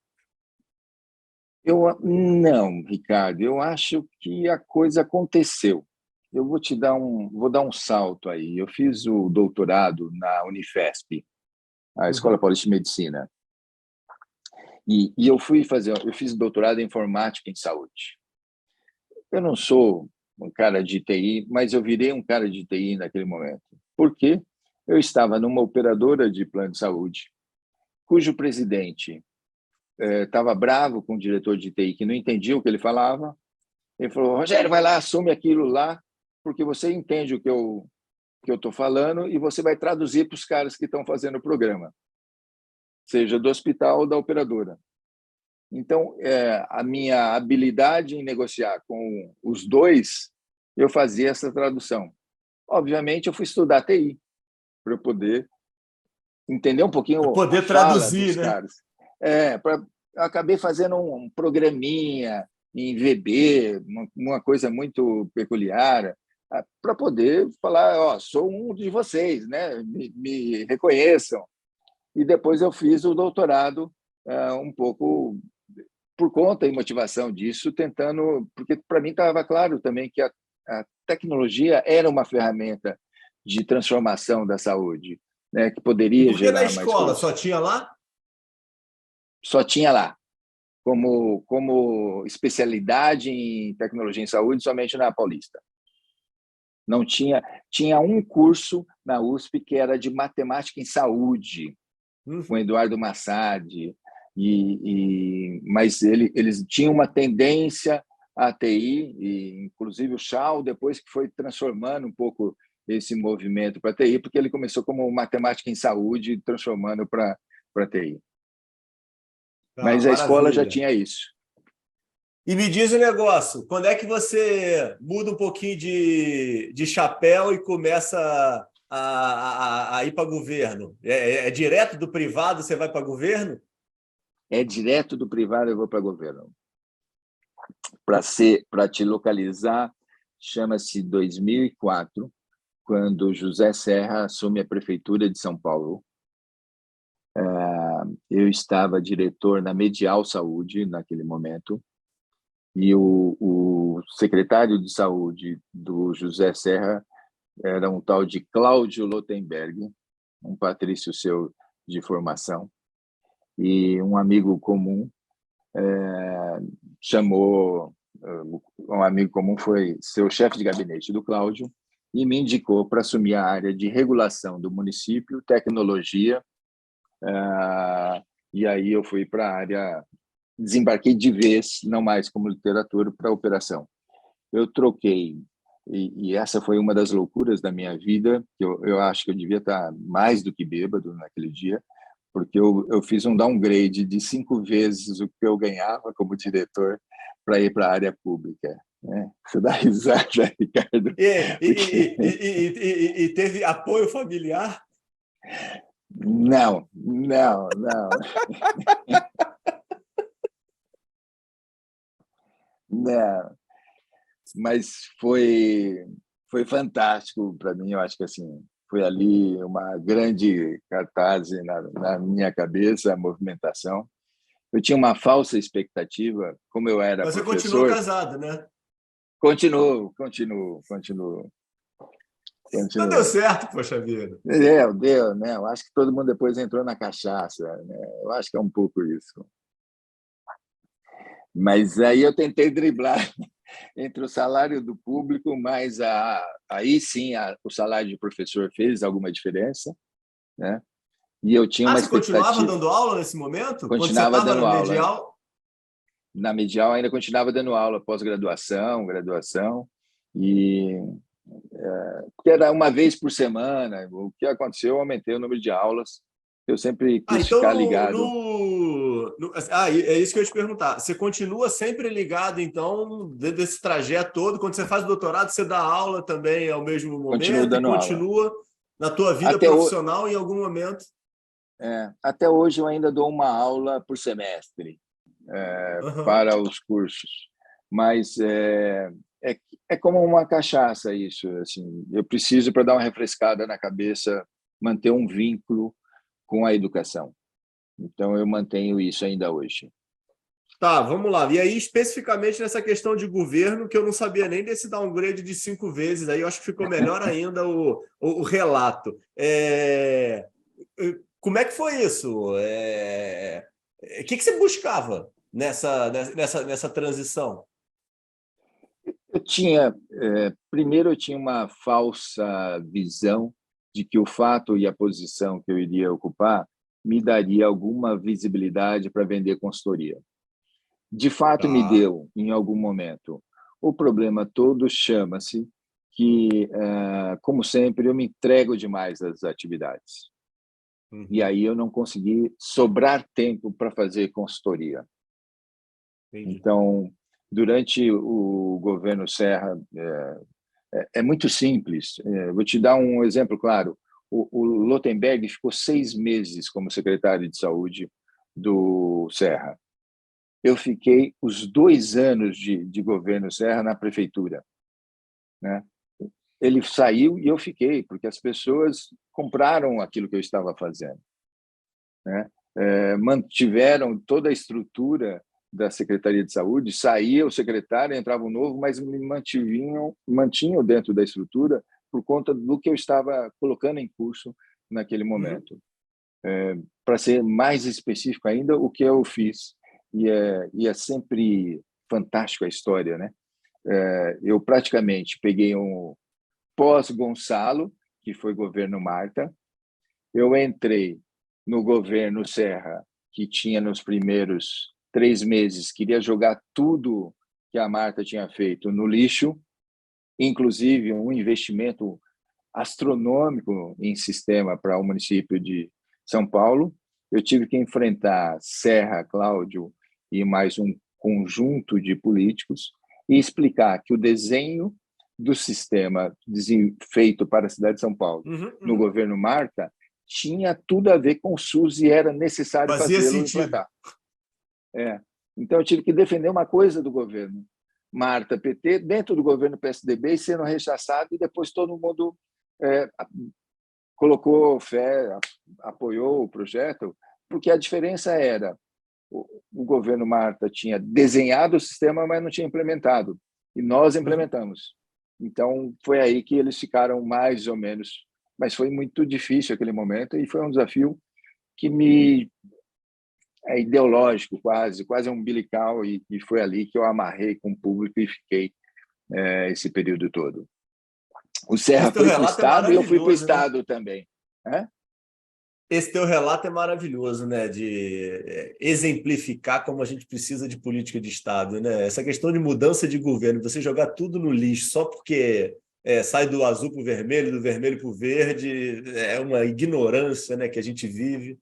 Não, Ricardo, eu acho que a coisa aconteceu. Eu vou dar um salto aí. Eu fiz o doutorado na Unifesp, a Escola Uhum. Paulista de Medicina, e eu fiz doutorado em informática em saúde. Eu não sou um cara de TI, mas eu virei um cara de TI naquele momento. Por quê? Eu estava numa operadora de plano de saúde, cujo presidente estava bravo com o diretor de TI, que não entendia o que ele falava. Ele falou: Rogério, vai lá, assume aquilo lá, porque você entende o que eu estou falando e você vai traduzir para os caras que estão fazendo o programa, seja do hospital ou da operadora. Então, a minha habilidade em negociar com os dois, eu fazia essa tradução. Obviamente, eu fui estudar TI para eu poder entender um pouquinho a Poder fala traduzir, dos né? caras. Acabei fazendo um programinha em VB, uma coisa muito peculiar, para poder falar, ó, sou um de vocês, né? Me reconheçam. E depois eu fiz o doutorado um pouco por conta e motivação disso, tentando, porque para mim estava claro também que a tecnologia era uma ferramenta de transformação da saúde, né, que E poderia por que na gerar mais escola coisas. só tinha lá? Só tinha lá, como especialidade em tecnologia em saúde, somente na Paulista. Não tinha, tinha um curso na USP que era de matemática em saúde, com Eduardo Massad, mas eles tinham uma tendência à TI, e inclusive o Chau, depois que foi transformando um pouco esse movimento para a TI, porque ele começou como matemática em saúde, transformando para TI. Ah, Mas a escola já maravilha. tinha isso. E me diz o negócio, quando é que você muda um pouquinho de chapéu e começa a ir para governo? É direto do privado, você vai para governo? É direto do privado, eu vou para governo. Para te localizar, chama-se 2004, quando José Serra assume a prefeitura de São Paulo. Eu estava diretor na Medial Saúde naquele momento, e o secretário de saúde do José Serra era um tal de Cláudio Lotenberg, um patrício seu de formação, e um amigo comum chamou, um amigo comum foi seu chefe de gabinete do Cláudio, e me indicou para assumir a área de regulação do município, tecnologia, e aí eu fui para a área, desembarquei de vez, não mais como literatura, para a operação. Eu troquei, e essa foi uma das loucuras da minha vida, que eu acho que eu devia estar mais do que bêbado naquele dia, porque eu fiz um downgrade de 5 vezes o que eu ganhava como diretor para ir para a área pública. Né? Você dá risada, Ricardo? E, e, Porque... e, e, e teve apoio familiar? Não, não, não, não. Mas foi fantástico para mim. Eu acho que assim foi ali uma grande cartaz na minha cabeça, a movimentação. Eu tinha uma falsa expectativa, como eu era Você continuou professor. casado, né? Continuo. Então deu certo, poxa vida. Deu, né? Eu acho que todo mundo depois entrou na cachaça, né? Eu acho que é um pouco isso. Mas aí eu tentei driblar entre o salário do público, mas aí sim o salário de professor fez alguma diferença, né? E eu tinha Ah, uma você continuava expectativa, dando aula nesse momento? Quando você continuava estava na dando aula. medial? Na Medial ainda continuava dando aula, pós-graduação, graduação, e que era uma vez por semana. O que aconteceu, eu aumentei o número de aulas. Eu sempre Ah, quis então ficar ligado. é isso que eu ia te perguntar. Você continua sempre ligado, então, dentro desse trajeto todo, quando você faz o doutorado, você dá aula também ao mesmo Continuo momento e dando aula. continua na tua vida Até, o, profissional em algum momento. até hoje eu ainda dou uma aula por semestre Uhum. para os cursos, mas é, é como uma cachaça isso. Assim, eu preciso, para dar uma refrescada na cabeça, manter um vínculo com a educação. Então, eu mantenho isso ainda hoje. Tá, vamos lá. E aí, especificamente nessa questão de governo, que eu não sabia nem desse downgrade de 5 vezes, aí eu acho que ficou melhor ainda o relato. Como é que foi isso? O que você buscava nessa transição? Primeiro, eu tinha uma falsa visão de que o fato e a posição que eu iria ocupar me daria alguma visibilidade para vender consultoria. De fato, me Tá. deu em algum momento. O problema todo chama-se que, como sempre, eu me entrego demais às atividades. E Uhum. aí eu não consegui sobrar tempo para fazer consultoria. Entendi. Então, durante o governo Serra, é muito simples. Vou te dar um exemplo claro. O Lotenberg ficou 6 meses como secretário de saúde do Serra. Eu fiquei os 2 anos de governo Serra na prefeitura, né? Ele saiu e eu fiquei, porque as pessoas compraram aquilo que eu estava fazendo, né? Mantiveram toda a estrutura da Secretaria de Saúde, saía o secretário, entrava um novo, mas me mantinham dentro da estrutura por conta do que eu estava colocando em curso naquele Uhum. momento. Para ser mais específico ainda, o que eu fiz, e é sempre fantástico a história, né? Eu praticamente peguei um pós-Gonçalo, que foi governo Marta, eu entrei no governo Serra, que tinha nos primeiros 3 meses, queria jogar tudo que a Marta tinha feito no lixo, inclusive um investimento astronômico em sistema para o município de São Paulo. Eu tive que enfrentar Serra, Cláudio e mais um conjunto de políticos e explicar que o desenho do sistema feito para a cidade de São Paulo no governo Marta tinha tudo a ver com o SUS e era necessário Fazia fazê-lo sentido. implantar. Então, eu tive que defender uma coisa do governo Marta, PT, dentro do governo PSDB, e sendo rechaçado, e depois todo mundo colocou fé, apoiou o projeto, porque a diferença era o governo Marta tinha desenhado o sistema, mas não tinha implementado, e nós implementamos. Então, foi aí que eles ficaram mais ou menos, mas foi muito difícil aquele momento, e foi um desafio que é ideológico, quase umbilical, e foi ali que eu amarrei com o público e fiquei esse período todo. O Serra foi para o Estado e eu fui para o Estado, né? Também. Esse teu relato é maravilhoso, né? De exemplificar como a gente precisa de política de Estado, né? Essa questão de mudança de governo, você jogar tudo no lixo só porque sai do azul para o vermelho, do vermelho para o verde, é uma ignorância, né, que a gente vive.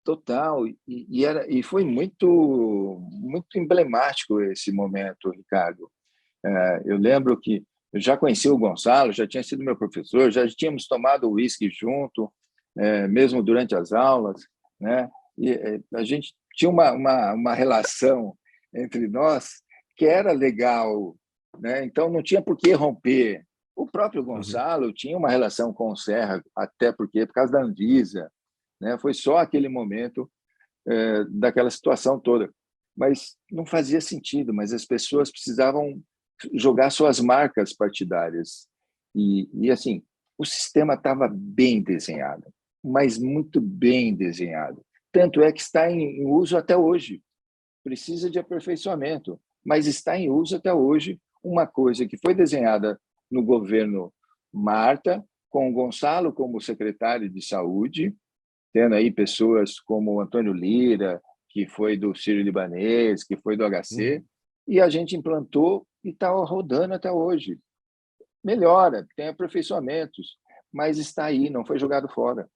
Total, e foi muito emblemático esse momento, Ricardo. Eu lembro que eu já conheci o Gonçalo, já tinha sido meu professor, já tínhamos tomado uísque junto, mesmo durante as aulas, né? E a gente tinha uma relação entre nós que era legal, né? Então não tinha por que romper. O próprio Gonçalo tinha uma relação com o Serra, até por causa da Anvisa, né? Foi só aquele momento daquela situação toda, mas não fazia sentido. Mas as pessoas precisavam jogar suas marcas partidárias e assim, o sistema estava bem desenhado, mas muito bem desenhado. Tanto é que está em uso até hoje. Precisa de aperfeiçoamento, mas está em uso até hoje uma coisa que foi desenhada no governo Marta, com o Gonçalo como secretário de Saúde, tendo aí pessoas como Antônio Lira, que foi do Sírio-Libanês, que foi do HC, e a gente implantou e está rodando até hoje. Melhora, tem aperfeiçoamentos, mas está aí, não foi jogado fora.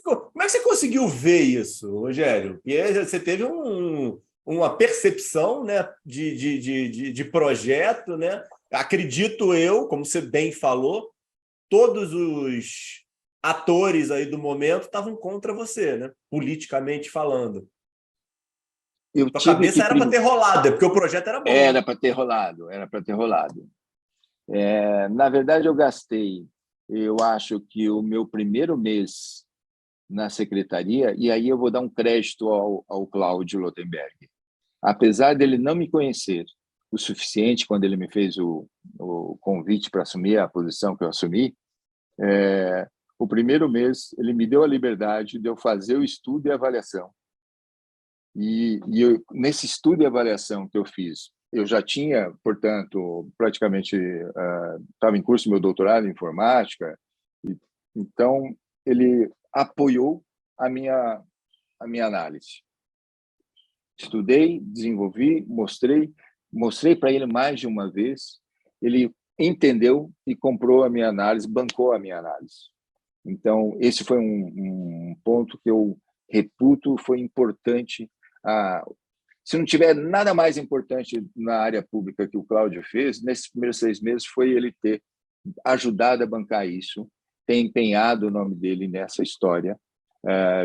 Como é que você conseguiu ver isso, Rogério? Porque você teve uma percepção, né, de projeto, né? Acredito eu, como você bem falou, todos os atores aí do momento estavam contra você, né? Politicamente falando. Tua cabeça era para ter rolado, porque o projeto era bom. Era para ter rolado, era para ter rolado. Na verdade, eu acho que o meu primeiro mês na secretaria, e aí eu vou dar um crédito ao Cláudio Lotenberg. Apesar dele não me conhecer o suficiente quando ele me fez o convite para assumir a posição que eu assumi, o primeiro mês ele me deu a liberdade de eu fazer o estudo e a avaliação. E nesse estudo e avaliação que eu fiz, eu já tinha, portanto, praticamente estava em curso meu doutorado em informática, então ele apoiou a minha análise. Estudei, desenvolvi, mostrei para ele mais de uma vez, ele entendeu e comprou a minha análise, bancou a minha análise. Então, esse foi um ponto que eu reputo foi importante. Se não tiver nada mais importante na área pública que o Cláudio fez, nesses primeiros 6 meses, foi ele ter ajudado a bancar isso, ter empenhado o nome dele nessa história,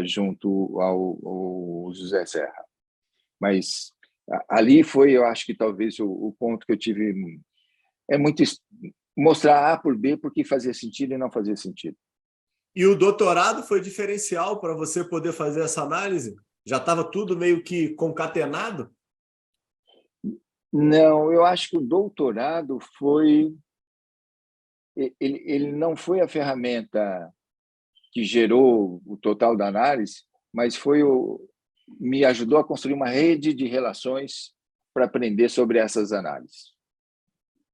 junto ao José Serra. Mas ali foi, eu acho que talvez o ponto que eu tive muito mostrar A por B porque fazia sentido e não fazia sentido. E o doutorado foi diferencial para você poder fazer essa análise? Já estava tudo meio que concatenado? Não, eu acho que o doutorado ele não foi a ferramenta que gerou o total da análise, mas me ajudou a construir uma rede de relações para aprender sobre essas análises.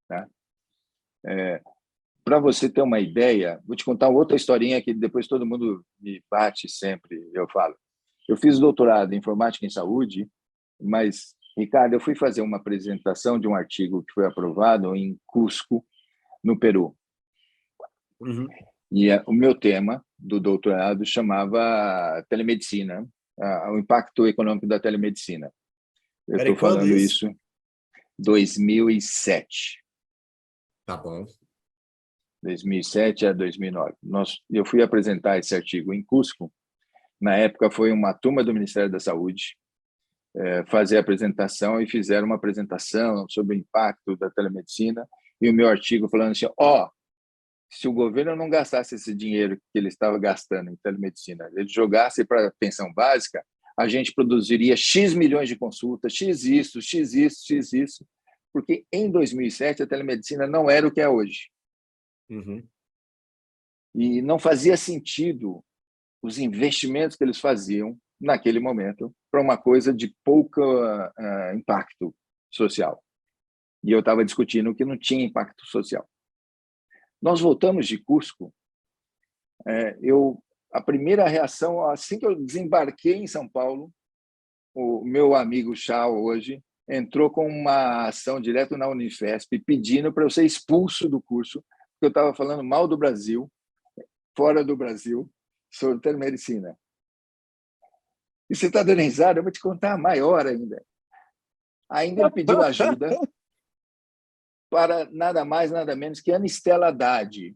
Tá? Para você ter uma ideia, vou te contar outra historinha que depois todo mundo me bate sempre, eu falo. Eu fiz doutorado em informática em saúde, mas, Ricardo, eu fui fazer uma apresentação de um artigo que foi aprovado em Cusco, no Peru. Uhum. E o meu tema do doutorado chamava telemedicina, o impacto econômico da telemedicina. Eu Peraí, estou quando falando isso? isso 2007. Tá bom. 2007 a 2009. Eu fui apresentar esse artigo em Cusco. Na época, foi uma turma do Ministério da Saúde fazer a apresentação, e fizeram uma apresentação sobre o impacto da telemedicina, e o meu artigo falando assim, se o governo não gastasse esse dinheiro que ele estava gastando em telemedicina, ele jogasse para a pensão básica, a gente produziria X milhões de consultas, X isso, X isso, X isso, porque em 2007 a telemedicina não era o que é hoje. Uhum. E não fazia sentido os investimentos que eles faziam naquele momento para uma coisa de pouco impacto social. E eu estava discutindo que não tinha impacto social. Nós voltamos de Cusco. A primeira reação, assim que eu desembarquei em São Paulo, o meu amigo Chao, hoje, entrou com uma ação direto na Unifesp, pedindo para eu ser expulso do curso, porque eu estava falando mal do Brasil, fora do Brasil, sobre telemedicina. E você está dando risada, eu vou te contar maior ainda. Ainda ele pediu ajuda para nada mais, nada menos que Ana Estela Haddad,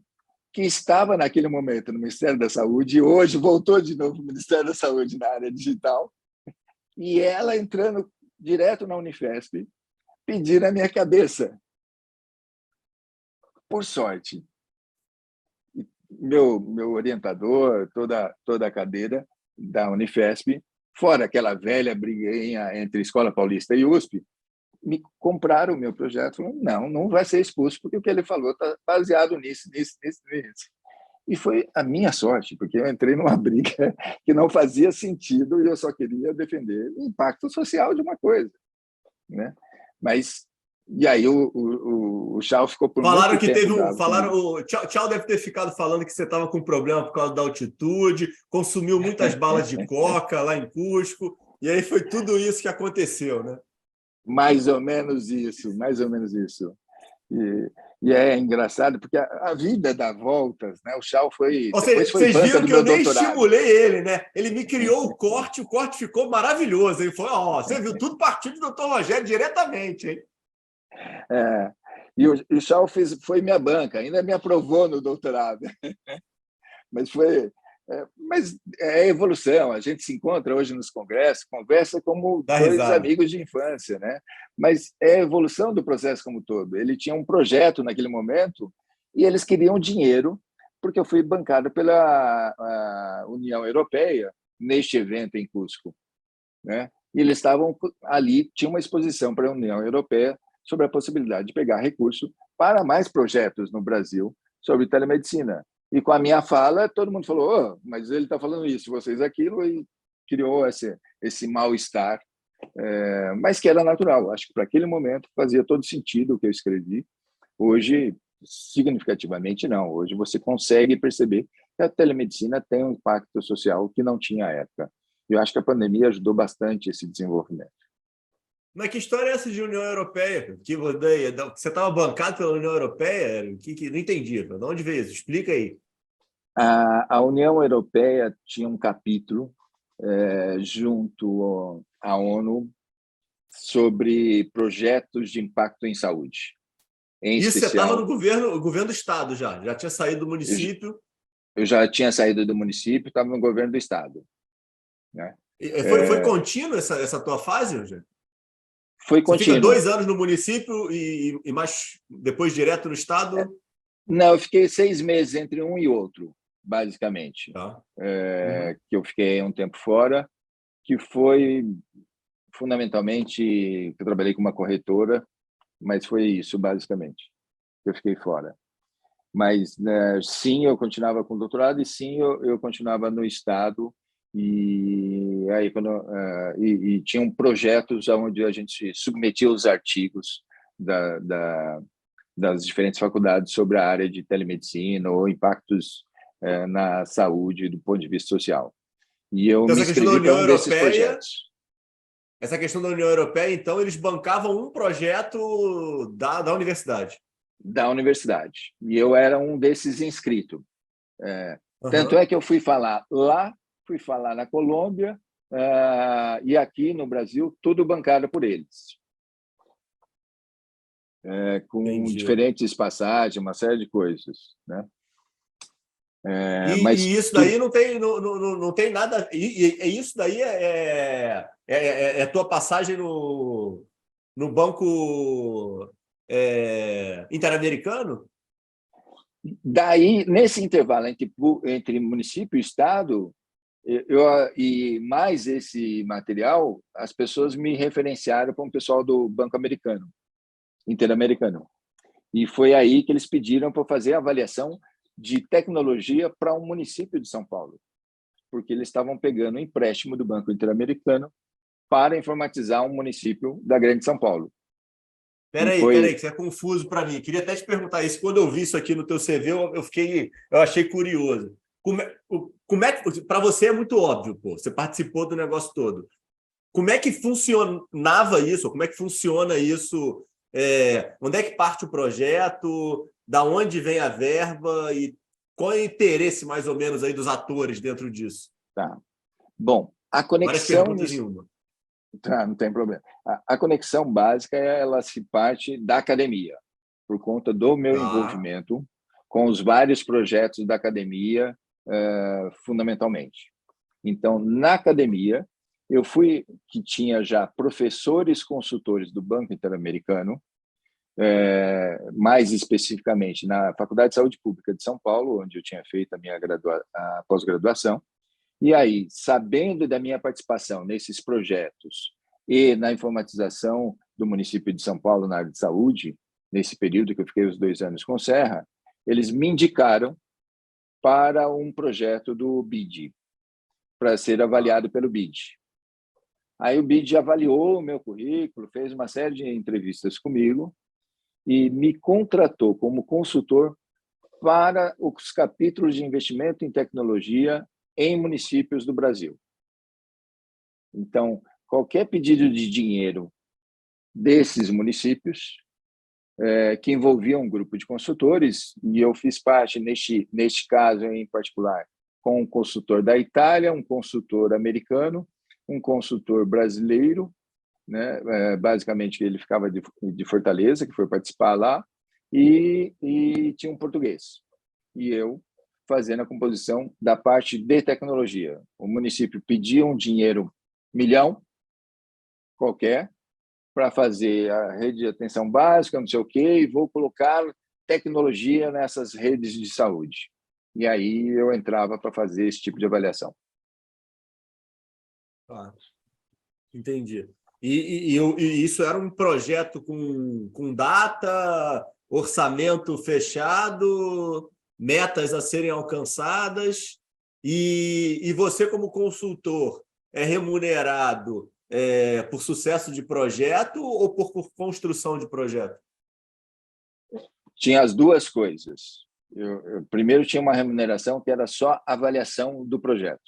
que estava naquele momento no Ministério da Saúde e hoje voltou de novo no Ministério da Saúde na área digital, e ela entrando direto na Unifesp, pedindo a minha cabeça. Por sorte, meu orientador, toda a cadeira da Unifesp, fora aquela velha briguinha entre Escola Paulista e USP, me compraram o meu projeto, falando, não vai ser expulso, porque o que ele falou está baseado nisso. E foi a minha sorte, porque eu entrei numa briga que não fazia sentido e eu só queria defender o impacto social de uma coisa, né? Mas, e aí o Chao ficou por Falaram muito que tempo teve bravo comigo. o Tchau deve ter ficado falando que você estava com problema por causa da altitude, consumiu muitas balas de coca lá em Cusco, e aí foi tudo isso que aconteceu, né? Mais ou menos isso, mais ou menos isso. E é engraçado, porque a vida dá voltas, né? O Chao Ou depois seja, foi vocês banca viram do que eu meu nem doutorado. estimulei ele, né? Ele me criou o corte ficou maravilhoso. Ele falou: você viu tudo partindo do Dr. Rogério diretamente, hein? E o Chao foi minha banca, ainda me aprovou no doutorado. Mas é evolução, a gente se encontra hoje nos congressos, conversa como Dá dois risada. amigos de infância, né? Mas é a evolução do processo como todo. Ele tinha um projeto naquele momento e eles queriam dinheiro, porque eu fui bancado pela União Europeia neste evento em Cusco, né? E eles estavam ali, tinha uma exposição para a União Europeia sobre a possibilidade de pegar recurso para mais projetos no Brasil sobre telemedicina. E com a minha fala, todo mundo falou, mas ele está falando isso, vocês aquilo, e criou esse mal-estar, mas que era natural. Acho que para aquele momento fazia todo sentido o que eu escrevi. Hoje, significativamente, não. Hoje você consegue perceber que a telemedicina tem um impacto social que não tinha à época. Eu acho que a pandemia ajudou bastante esse desenvolvimento. Mas que história é essa de União Europeia? Você estava bancado pela União Europeia? Não entendi. De onde veio isso? Explica aí. A União Europeia tinha um capítulo junto à ONU sobre projetos de impacto em saúde. Em Isso você estava no especial, governo do estado já tinha saído do município. eu já tinha saído do município, estava no governo do estado, né? Foi contínuo essa tua fase, Rogério? Foi Você fica contínuo. 2 anos no município e mais depois direto no estado? Não, eu fiquei 6 meses entre um e outro, basicamente. Tá. Que eu fiquei um tempo fora, que foi fundamentalmente que eu trabalhei com uma corretora, mas foi isso, basicamente, que eu fiquei fora. Mas, né, sim, eu continuava com o doutorado e sim, eu continuava no Estado e aí e tinham projetos onde a gente submetia os artigos das diferentes faculdades sobre a área de telemedicina ou impactos na saúde do ponto de vista social. E eu Então, me inscrevi para um desses projetos. Essa questão da União Europeia, então, eles bancavam um projeto da universidade. da universidade. E eu era um desses inscritos. Tanto Aham. é que eu fui falar lá, fui falar na Colômbia, e aqui no Brasil, tudo bancado por eles. Com Entendi. diferentes passagens, uma série de coisas, né? Mas E isso daí tudo, não tem nada. E isso daí é tua passagem no Banco Interamericano? daí, nesse intervalo entre município e estado, e mais esse material, as pessoas me referenciaram para um pessoal do Banco Americano, Interamericano. E foi aí que eles pediram para fazer a avaliação de tecnologia para um município de São Paulo, porque eles estavam pegando um empréstimo do Banco Interamericano para informatizar um município da Grande São Paulo. E Peraí, foi, que isso é confuso para mim. Queria até te perguntar isso. Quando eu vi isso aqui no teu CV, eu achei curioso. Como é que, para você é muito óbvio, pô. Você participou do negócio todo. Como é que funcionava isso? Como é que funciona isso? Onde é que parte o projeto? Da onde vem a verba? E qual é o interesse, mais ou menos, aí dos atores dentro disso? tá. Bom, a Várias conexão perguntas em uma. tá, não tem problema. A conexão básica ela se parte da academia, por conta do meu Tá. envolvimento com os vários projetos da academia, fundamentalmente. Então, na academia, eu fui que tinha já professores consultores do Banco Interamericano, mais especificamente na Faculdade de Saúde Pública de São Paulo, onde eu tinha feito a minha a pós-graduação. E aí, sabendo da minha participação nesses projetos e na informatização do município de São Paulo na área de saúde, nesse período que eu fiquei os 2 anos com Serra, eles me indicaram para um projeto do BID, para ser avaliado pelo BID. Aí o BID avaliou o meu currículo, fez uma série de entrevistas comigo e me contratou como consultor para os capítulos de investimento em tecnologia em municípios do Brasil. Então, qualquer pedido de dinheiro desses municípios, que envolvia um grupo de consultores, e eu fiz parte, neste caso em particular, com um consultor da Itália, um consultor americano, um consultor brasileiro, né? Basicamente ele ficava de Fortaleza, que foi participar lá, e tinha um português. E eu fazendo a composição da parte de tecnologia. O município pedia um dinheiro, milhão qualquer, para fazer a rede de atenção básica, não sei o quê, e vou colocar tecnologia nessas redes de saúde. E aí eu entrava para fazer esse tipo de avaliação. Tá. Entendi. E isso era um projeto com data, orçamento fechado, metas a serem alcançadas, e você, como consultor, é remunerado por sucesso de projeto ou por construção de projeto? Tinha as duas coisas. Primeiro tinha uma remuneração que era só avaliação do projeto.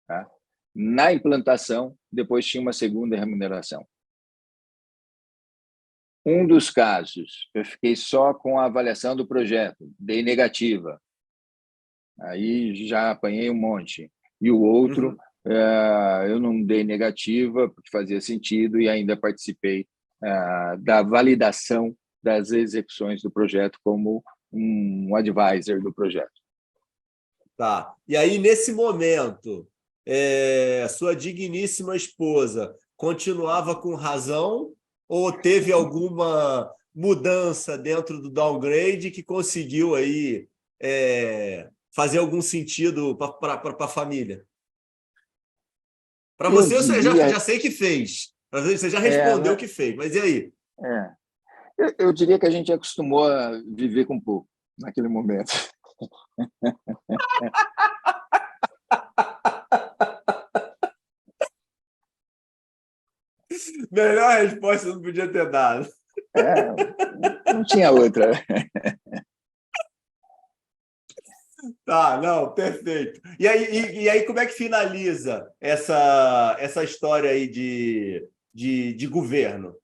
Tá? Na implantação, depois tinha uma segunda remuneração. Um dos casos, eu fiquei só com a avaliação do projeto, dei negativa. Aí já apanhei um monte. E o outro, Uhum. eu não dei negativa, porque fazia sentido, e ainda participei da validação das execuções do projeto como um advisor do projeto. Tá. E aí, nesse momento, sua digníssima esposa continuava com razão ou teve alguma mudança dentro do downgrade que conseguiu aí fazer algum sentido para a família? Para Eu você, eu já diria, sei que fez. Você já respondeu ela, que fez, mas e aí? eu diria que a gente acostumou a viver com pouco naquele momento. Melhor resposta eu não podia ter dado. É, não tinha outra. Tá, não, perfeito. E aí, como é que finaliza essa história aí de governo?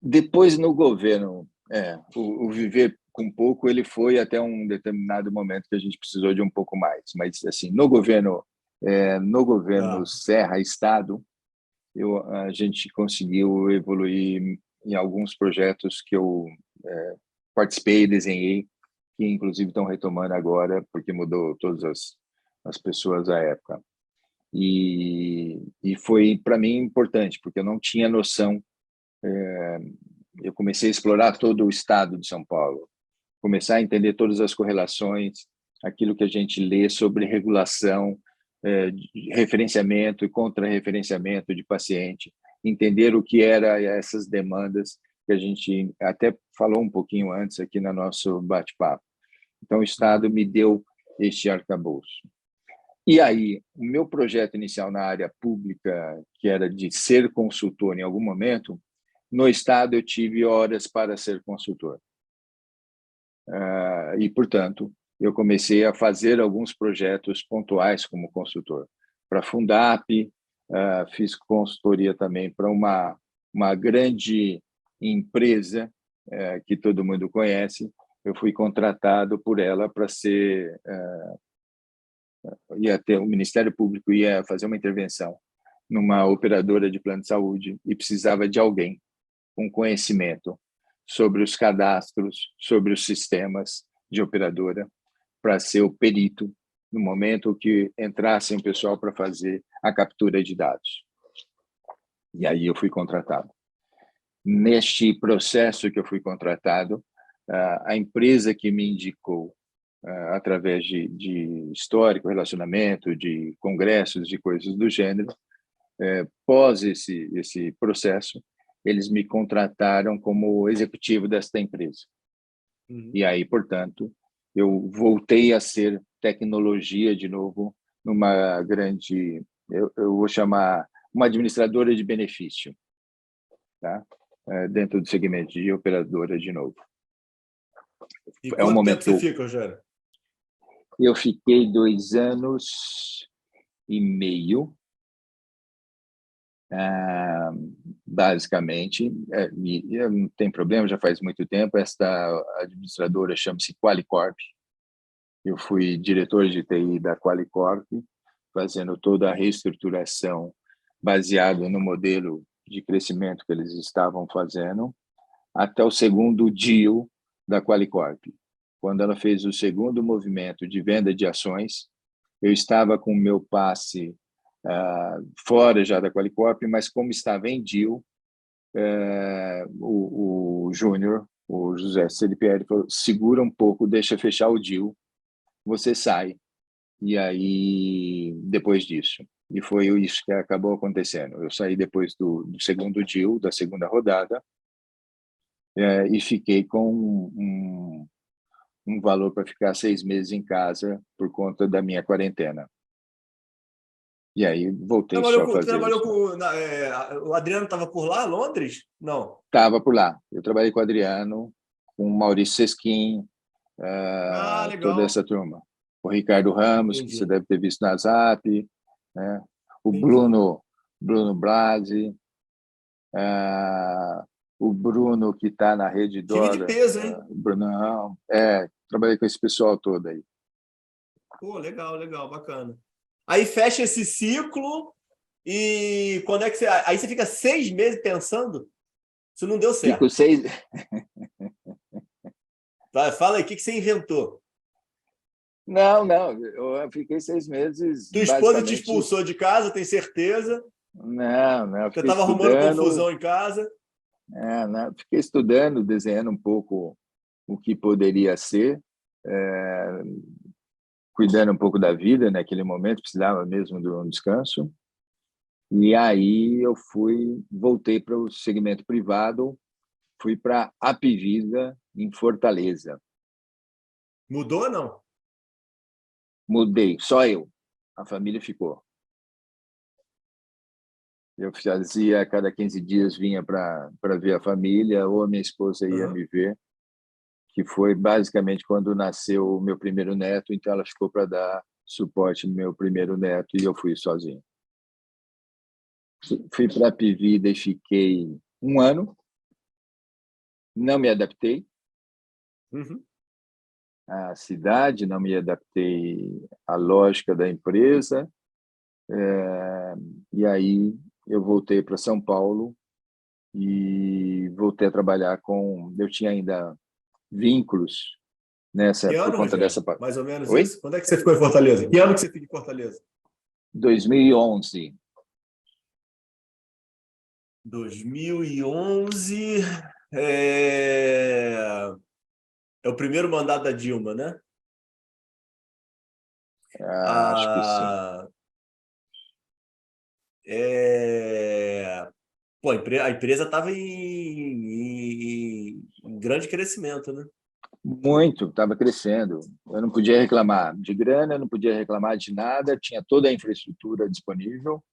Depois, no governo, o viver com pouco, ele foi até um determinado momento que a gente precisou de um pouco mais. Mas, assim, no governo Tá. Serra Estado, a gente conseguiu evoluir em alguns projetos que eu participei, desenhei, que inclusive estão retomando agora, porque mudou todas as pessoas à época. E foi, para mim, importante, porque eu não tinha noção. Eu comecei a explorar todo o estado de São Paulo, começar a entender todas as correlações, aquilo que a gente lê sobre regulação, de referenciamento e contra-referenciamento de paciente, entender o que eram essas demandas que a gente até falou um pouquinho antes aqui no nosso bate-papo. Então, o Estado me deu este arcabouço. E aí, o meu projeto inicial na área pública, que era de ser consultor em algum momento, no Estado eu tive horas para ser consultor. E, portanto, eu comecei a fazer alguns projetos pontuais como consultor. Para a Fundap, fiz consultoria também para uma grande empresa que todo mundo conhece. Eu fui contratado por ela para ser... o Ministério Público ia fazer uma intervenção numa operadora de plano de saúde e precisava de alguém com conhecimento sobre os cadastros, sobre os sistemas de operadora, para ser o perito no momento que entrasse um pessoal para fazer a captura de dados. E aí eu fui contratado. Neste processo que eu fui contratado, a empresa que me indicou, através de histórico, relacionamento, de congressos, de coisas do gênero, pós esse processo, eles me contrataram como executivo desta empresa. Uhum. E aí, portanto, eu voltei a ser tecnologia de novo numa grande, eu vou chamar uma administradora de benefício, tá? Dentro do segmento de operadora de novo. E É um quanto tempo momento que você fica, Rogério? eu fiquei 2 anos e meio, basicamente, e não tem problema, já faz muito tempo. Esta administradora chama-se Qualicorp. Eu fui diretor de TI da Qualicorp, fazendo toda a reestruturação baseado no modelo de crescimento que eles estavam fazendo, até o segundo deal da Qualicorp. Quando ela fez o segundo movimento de venda de ações, eu estava com o meu passe fora já da Qualicorp, mas como estava em deal, o Júnior, o José Celipieri, falou: segura um pouco, deixa fechar o deal, você sai. E aí, depois disso, e foi isso que acabou acontecendo. Eu saí depois do segundo deal, da segunda rodada, e fiquei com um valor para ficar 6 meses em casa por conta da minha quarentena. E aí voltei só a fazer Trabalhou isso. com... o Adriano estava por lá, Londres? Não. Estava por lá. Eu trabalhei com o Adriano, com o Maurício Sesquim, toda Legal. essa turma. O Ricardo Ramos, que você Entendi. deve ter visto na Zap, né? O Entendi. Bruno Blasi, o Bruno, que está na Rede Time de Dora, peso, hein? o Brunão. Trabalhei com esse pessoal todo aí. Pô, legal, legal, bacana. Aí fecha esse ciclo e quando é que você... Aí você fica 6 meses pensando? Isso não deu Fico certo. 6... Fala aí, o que você inventou? Não, eu fiquei 6 meses, Tua esposa te basicamente. expulsou de casa, tem certeza? Não, eu Você fiquei estava arrumando estudando, confusão em casa? não, fiquei estudando, desenhando um pouco o que poderia ser, cuidando um pouco da vida naquele momento, precisava mesmo de um descanso. E aí eu voltei para o segmento privado, fui para a Apivida, em Fortaleza. Mudou ou não? Mudei, só eu. A família ficou. Eu fazia, a cada 15 dias vinha para ver a família, ou a minha esposa ia Uhum. me ver, que foi basicamente quando nasceu o meu primeiro neto, então ela ficou para dar suporte ao meu primeiro neto e eu fui sozinho. Fui para a Pivida e fiquei 1 ano, Não me adaptei Uhum. à cidade, não me adaptei à lógica da empresa. E aí eu voltei para São Paulo e voltei a trabalhar com... Eu tinha ainda vínculos Que por ano, conta Rogério? dessa... Mais ou menos Oi? isso? Quando é que você ficou em Fortaleza? Que ano que você fica em Fortaleza? 2011. 2011. É... é o primeiro mandato da Dilma, né? Acho que sim. A... É... Pô, a empresa estava em grande crescimento, né? Muito, estava crescendo. Eu não podia reclamar de grana, não podia reclamar de nada, tinha toda a infraestrutura disponível.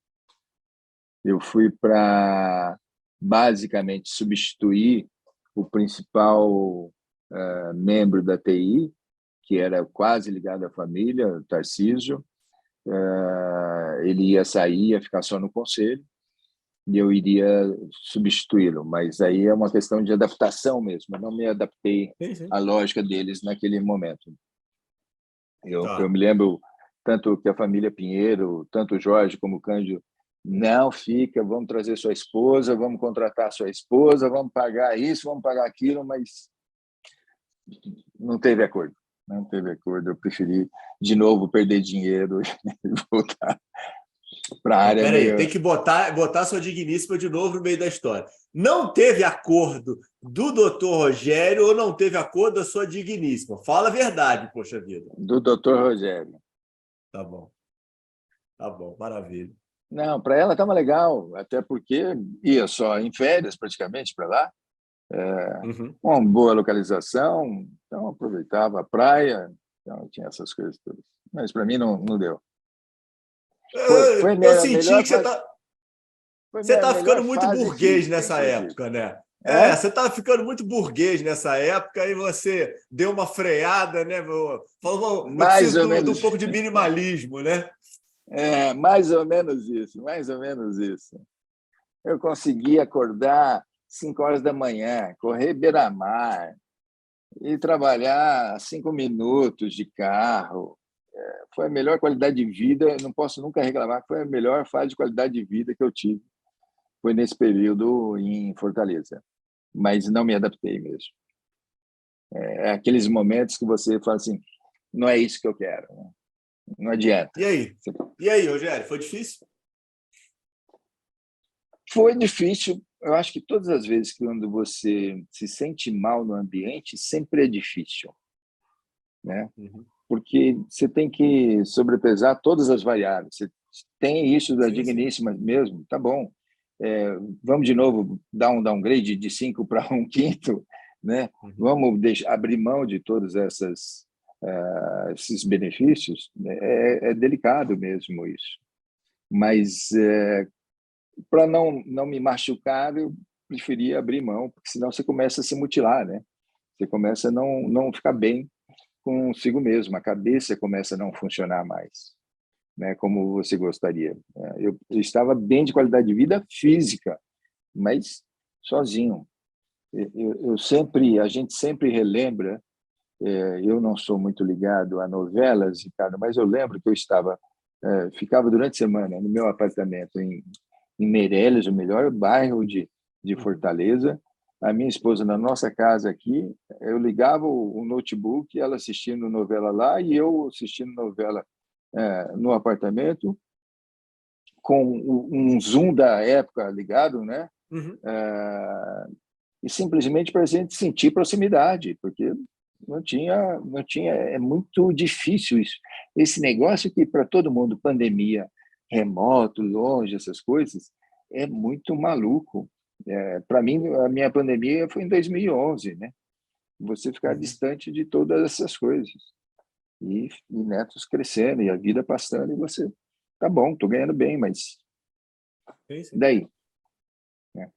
Eu fui para basicamente substituir o principal membro da TI, que era quase ligado à família, o Tarcísio. Ele ia sair, ia ficar só no conselho, e eu iria substituí-lo. Mas aí é uma questão de adaptação mesmo. Eu não me adaptei Sim, sim. à lógica deles naquele momento. Eu Tá. me lembro tanto que a família Pinheiro, tanto o Jorge como o Cândido, não fica, vamos trazer sua esposa, vamos contratar sua esposa, vamos pagar isso, vamos pagar aquilo, mas não teve acordo. Não teve acordo. Eu preferi, de novo, perder dinheiro e voltar para a Não, área pera aí, tem meio... que botar sua digníssima de novo no meio da história. Não teve acordo do doutor Rogério ou não teve acordo da sua digníssima? Fala a verdade, poxa vida. do Dr. Rogério. Tá bom, maravilha. Não, para ela estava legal, até porque ia só em férias praticamente para lá, Uhum. uma boa localização, então aproveitava a praia, então tinha essas coisas todas. Mas para mim não deu. Foi Eu minha senti melhor que fase, foi você minha tá melhor ficando muito fase burguês física, nessa inclusive. época, né? Hã? Você tá ficando muito burguês nessa época e você deu uma freada, né? Falou, eu Mais preciso ou de um menos, pouco de minimalismo, né? mais ou menos isso, mais ou menos isso. Eu consegui acordar 5 horas da manhã, correr beira-mar e trabalhar 5 minutos de carro. Foi a melhor qualidade de vida, não posso nunca reclamar, foi a melhor fase de qualidade de vida que eu tive. Foi nesse período em Fortaleza, mas não me adaptei mesmo. É aqueles momentos que você fala assim, não é isso que eu quero, não adianta. E aí? E aí, Rogério, foi difícil? Foi difícil, eu acho que todas as vezes que quando você se sente mal no ambiente, sempre é difícil, né? Uhum. Porque você tem que sobrepesar todas as variáveis. Você tem isso da Sim, sim. digníssima mesmo, tá bom. Vamos de novo dar um downgrade de 5 para um quinto, né? Uhum. Vamos abrir mão de todos esses benefícios. É delicado mesmo isso. Mas para não me machucar, eu preferia abrir mão, porque senão você começa a se mutilar, né? Você começa a não ficar bem consigo mesmo, a cabeça começa a não funcionar mais, né, como você gostaria. Eu estava bem de qualidade de vida física, mas sozinho. A gente sempre relembra, eu não sou muito ligado a novelas, Ricardo, mas eu lembro que eu ficava durante a semana no meu apartamento em Meireles, o melhor bairro de Uhum. Fortaleza. A minha esposa na nossa casa aqui, eu ligava o notebook, ela assistindo novela lá e eu assistindo novela no apartamento, com um Zoom da época ligado, né? Uhum. E simplesmente para a gente sentir proximidade, porque não tinha, é muito difícil isso. Esse negócio que para todo mundo, pandemia, remoto, longe, essas coisas, é muito maluco. Para mim, a minha pandemia foi em 2011, né? Você ficar Uhum. distante de todas essas coisas. E netos crescendo, e a vida passando, e você, tá bom, estou ganhando bem, mas Sim, sim. daí? Né?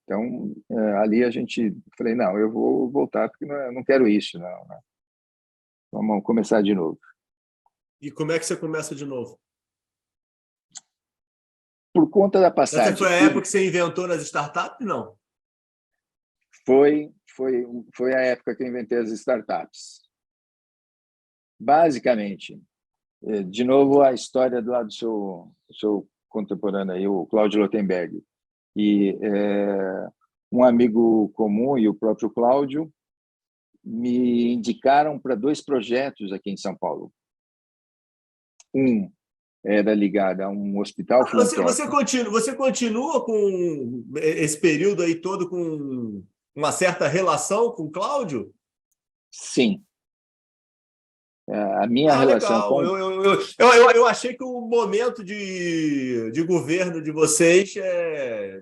Então, ali a gente, falei, não, eu vou voltar, porque não quero isso, não, né? Vamos começar de novo. E como é que você começa de novo? Por conta da Essa passagem foi a por época que você inventou nas startups? Não. foi foi a época que eu inventei as startups. Basicamente, de novo, a história do lado do seu contemporâneo, aí, o Cláudio Lotenberg. E um amigo comum e o próprio Cláudio me indicaram para 2 projetos aqui em São Paulo. Um era ligado a um hospital filantrópico. Você continua com esse período aí todo com uma certa relação com o Cláudio? Sim. A minha relação legal. com... Eu achei que o momento de governo de vocês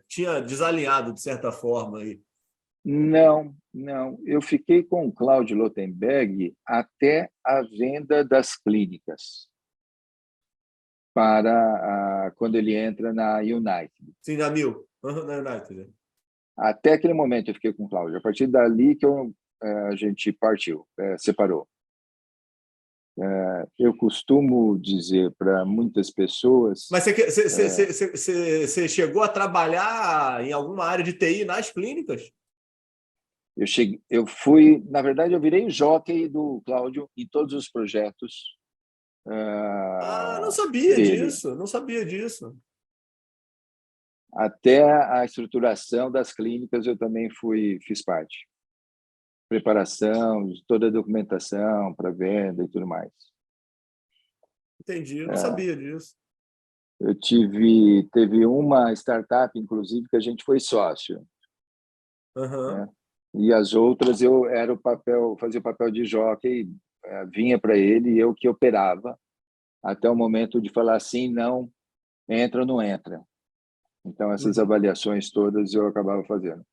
tinha desalinhado, de certa forma. Aí. Não. Eu fiquei com o Cláudio Lotenberg até a venda das clínicas para quando ele entra na United. Sim, na Mil. Na United. Até aquele momento eu fiquei com o Cláudio. A partir dali que a gente partiu, separou. Eu costumo dizer para muitas pessoas... Mas você chegou a trabalhar em alguma área de TI nas clínicas? Eu fui, na verdade, eu virei o jockey do Cláudio em todos os projetos não sabia dele. disso, não sabia disso. Até a estruturação das clínicas eu também fiz parte. Preparação de toda a documentação para venda e tudo mais. Entendi, eu não sabia disso. Teve uma startup, inclusive, que a gente foi sócio. Né? E as outras eu fazia o papel de jockey, vinha para ele e eu que operava até o momento de falar sim, não, entra ou não entra. Então, essas avaliações todas eu acabava fazendo.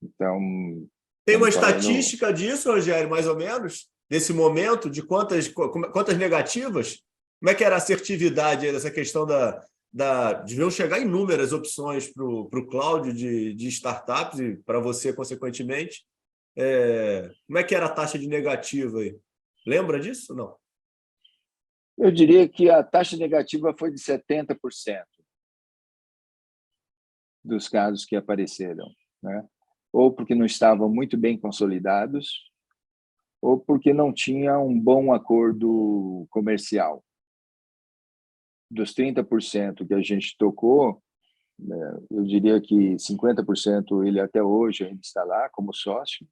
Então, tem uma estatística disso, Rogério, mais ou menos? Desse momento, de quantas negativas? Como é que era a assertividade dessa questão deviam chegar inúmeras opções para o Cláudio de startups e para você, consequentemente. Como é que era a taxa de negativa aí? Lembra disso? Não. Eu diria que a taxa negativa foi de 70% dos casos que apareceram, né? Ou porque não estavam muito bem consolidados, ou porque não tinha um bom acordo comercial. Dos 30% que a gente tocou, eu diria que 50% ele até hoje ainda está lá como sócio,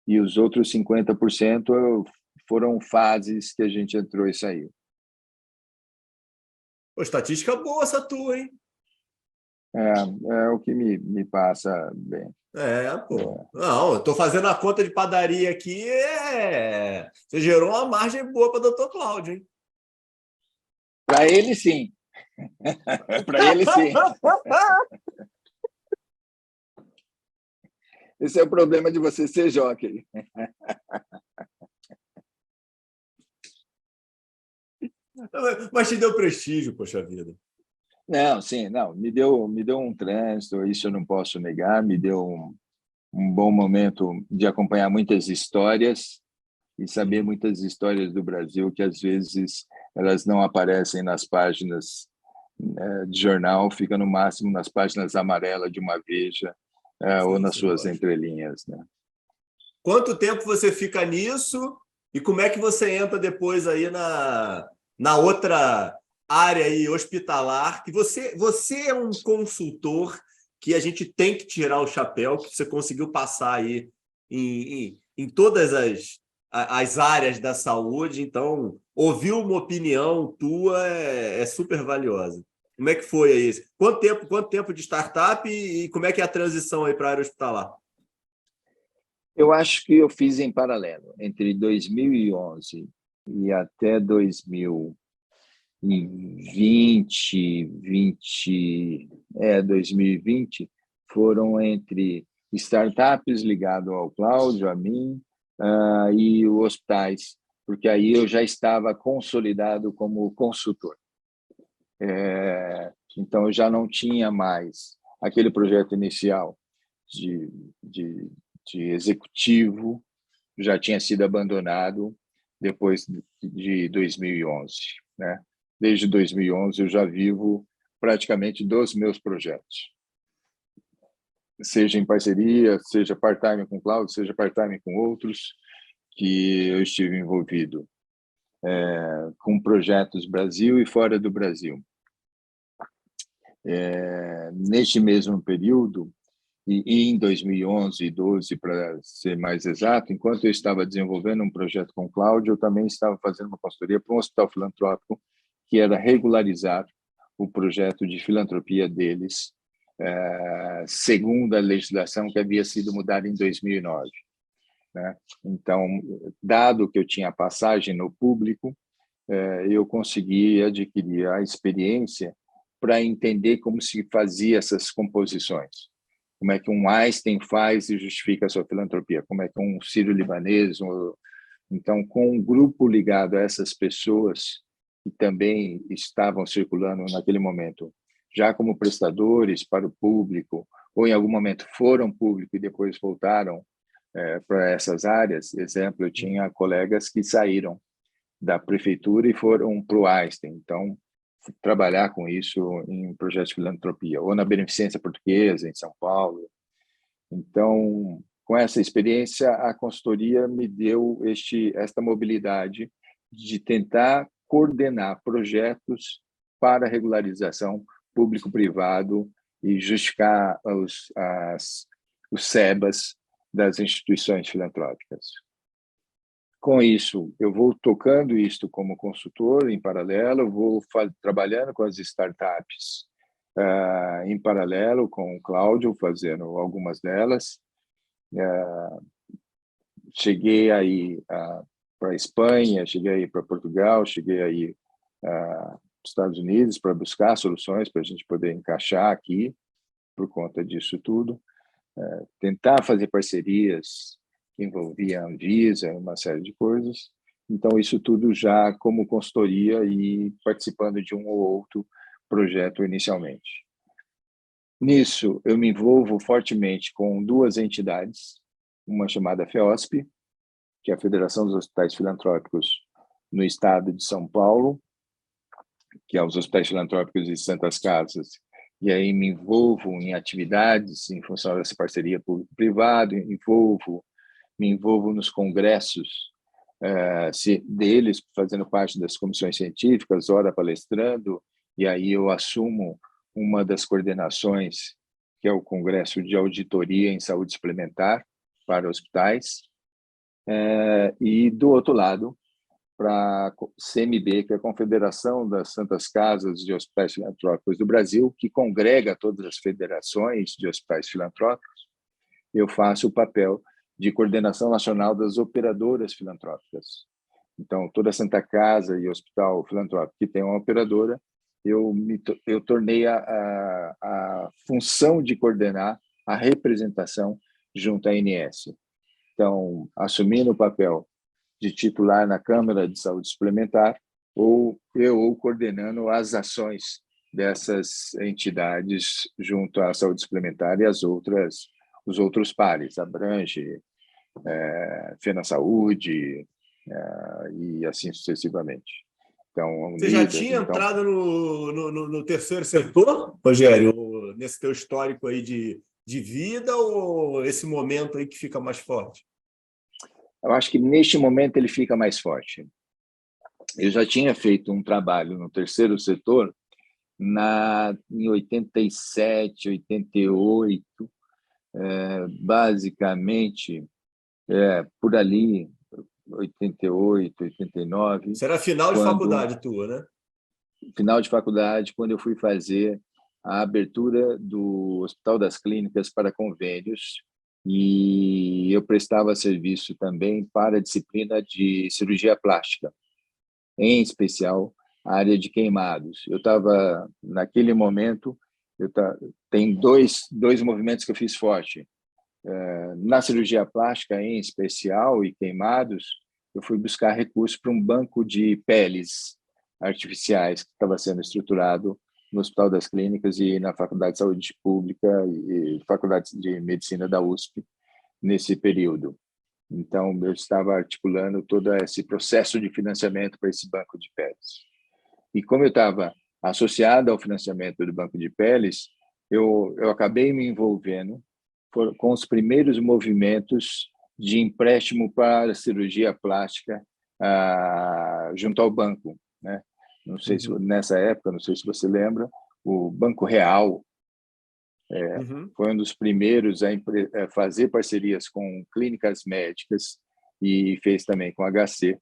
e os outros 50% foram fases que a gente entrou e saiu. Pô, estatística boa essa tua, hein? É o que me passa bem. Pô. Não, eu estou fazendo a conta de padaria aqui. Você gerou uma margem boa para o doutor Cláudio, hein? Para ele, sim. Para ele, sim. Esse é o problema de você ser jockey. Mas te deu prestígio, poxa vida. Não, sim, não. Me deu um trânsito, isso eu não posso negar. Me deu um bom momento de acompanhar muitas histórias e saber muitas histórias do Brasil que, às vezes, elas não aparecem nas páginas de jornal, fica no máximo nas páginas amarelas de uma Veja ou nas suas entrelinhas, né? Quanto tempo você fica nisso e como é que você entra depois aí na outra área aí hospitalar? Que você é um consultor que a gente tem que tirar o chapéu, que você conseguiu passar aí em todas as áreas da saúde. Então, ouvir uma opinião tua é super valiosa. Como é que foi aí? Quanto tempo de startup e como é que é a transição aí para a área hospitalar? Eu acho que eu fiz em paralelo, entre 2011 e até 2020, foram entre startups ligado ao Cláudio, a mim, e os hospitais, porque aí eu já estava consolidado como consultor. Então, eu já não tinha mais aquele projeto inicial de executivo, já tinha sido abandonado depois de 2011, né? Desde 2011 eu já vivo praticamente dos meus projetos. seja em parceria, seja part-time com o Cláudio, seja part-time com outros, que eu estive envolvido com projetos Brasil e fora do Brasil. Neste mesmo período, e em 2011 e 2012, para ser mais exato, enquanto eu estava desenvolvendo um projeto com o Cláudio, eu também estava fazendo uma consultoria para um hospital filantrópico, que era regularizar o projeto de filantropia deles, segundo a legislação que havia sido mudada em 2009. Né? Então, dado que eu tinha passagem no público, eu consegui adquirir a experiência para entender como se fazia essas composições. Como é que um Einstein faz e justifica a sua filantropia? Como é que um sírio-libanês... Então, com um grupo ligado a essas pessoas que também estavam circulando naquele momento, já como prestadores para o público, ou em algum momento foram público e depois voltaram para essas áreas. Exemplo, eu tinha colegas que saíram da prefeitura e foram para o Einstein. Então, trabalhar com isso em projetos de filantropia, ou na Beneficência Portuguesa, em São Paulo. Então, com essa experiência, a consultoria me deu esta mobilidade de tentar coordenar projetos para regularização público-privado e justificar os SEBAs das instituições filantrópicas. Com isso, eu vou tocando isto como consultor em paralelo, eu vou trabalhando com as startups em paralelo com o Cláudio, fazendo algumas delas. Cheguei aí para a Espanha, cheguei aí para Portugal, cheguei aí para os Estados Unidos para buscar soluções para a gente poder encaixar aqui, por conta disso tudo. Tentar fazer parcerias que envolvia a Anvisa, uma série de coisas. Então, isso tudo já como consultoria e participando de um ou outro projeto inicialmente. Nisso, eu me envolvo fortemente com duas entidades, uma chamada FEOSP, que é a Federação dos Hospitais Filantrópicos no estado de São Paulo, que é os Hospitais Filantrópicos e Santas Casas, e aí me envolvo em atividades em função dessa parceria público-privado, me envolvo nos congressos deles, fazendo parte das comissões científicas, ora palestrando, e aí eu assumo uma das coordenações, que é o Congresso de Auditoria em Saúde Suplementar para hospitais, e do outro lado, para a CMB, que é a Confederação das Santas Casas de Hospitais Filantrópicos do Brasil, que congrega todas as federações de hospitais filantrópicos. Eu faço o papel de coordenação nacional das operadoras filantrópicas. Então, toda Santa Casa e hospital filantrópico que tem uma operadora, eu tornei a função de coordenar a representação junto à ANS. Então, assumindo o papel de titular na Câmara de Saúde Suplementar, ou coordenando as ações dessas entidades junto à saúde suplementar e os outros pares, abrange FENA Saúde e assim sucessivamente. Então, Você já tinha entrado no terceiro setor, Rogério, nesse teu histórico aí de vida, ou esse momento aí que fica mais forte? Eu acho que neste momento ele fica mais forte. Eu já tinha feito um trabalho no terceiro setor em 87, 88, basicamente, por ali, 88, 89. Isso era final de faculdade tua, né? Final de faculdade, quando eu fui fazer a abertura do Hospital das Clínicas para convênios, e eu prestava serviço também para a disciplina de cirurgia plástica, em especial a área de queimados. Eu estava, naquele momento, tem dois movimentos que eu fiz forte. Na cirurgia plástica, em especial, e queimados, eu fui buscar recursos para um banco de peles artificiais que estava sendo estruturado no Hospital das Clínicas e na Faculdade de Saúde Pública e Faculdade de Medicina da USP nesse período. Então, eu estava articulando todo esse processo de financiamento para esse banco de peles. E como eu estava associado ao financiamento do banco de peles, eu acabei me envolvendo com os primeiros movimentos de empréstimo para cirurgia plástica junto ao banco, né? Não sei se nessa época, não sei se você lembra, o Banco Real foi um dos primeiros a fazer parcerias com clínicas médicas e fez também com HC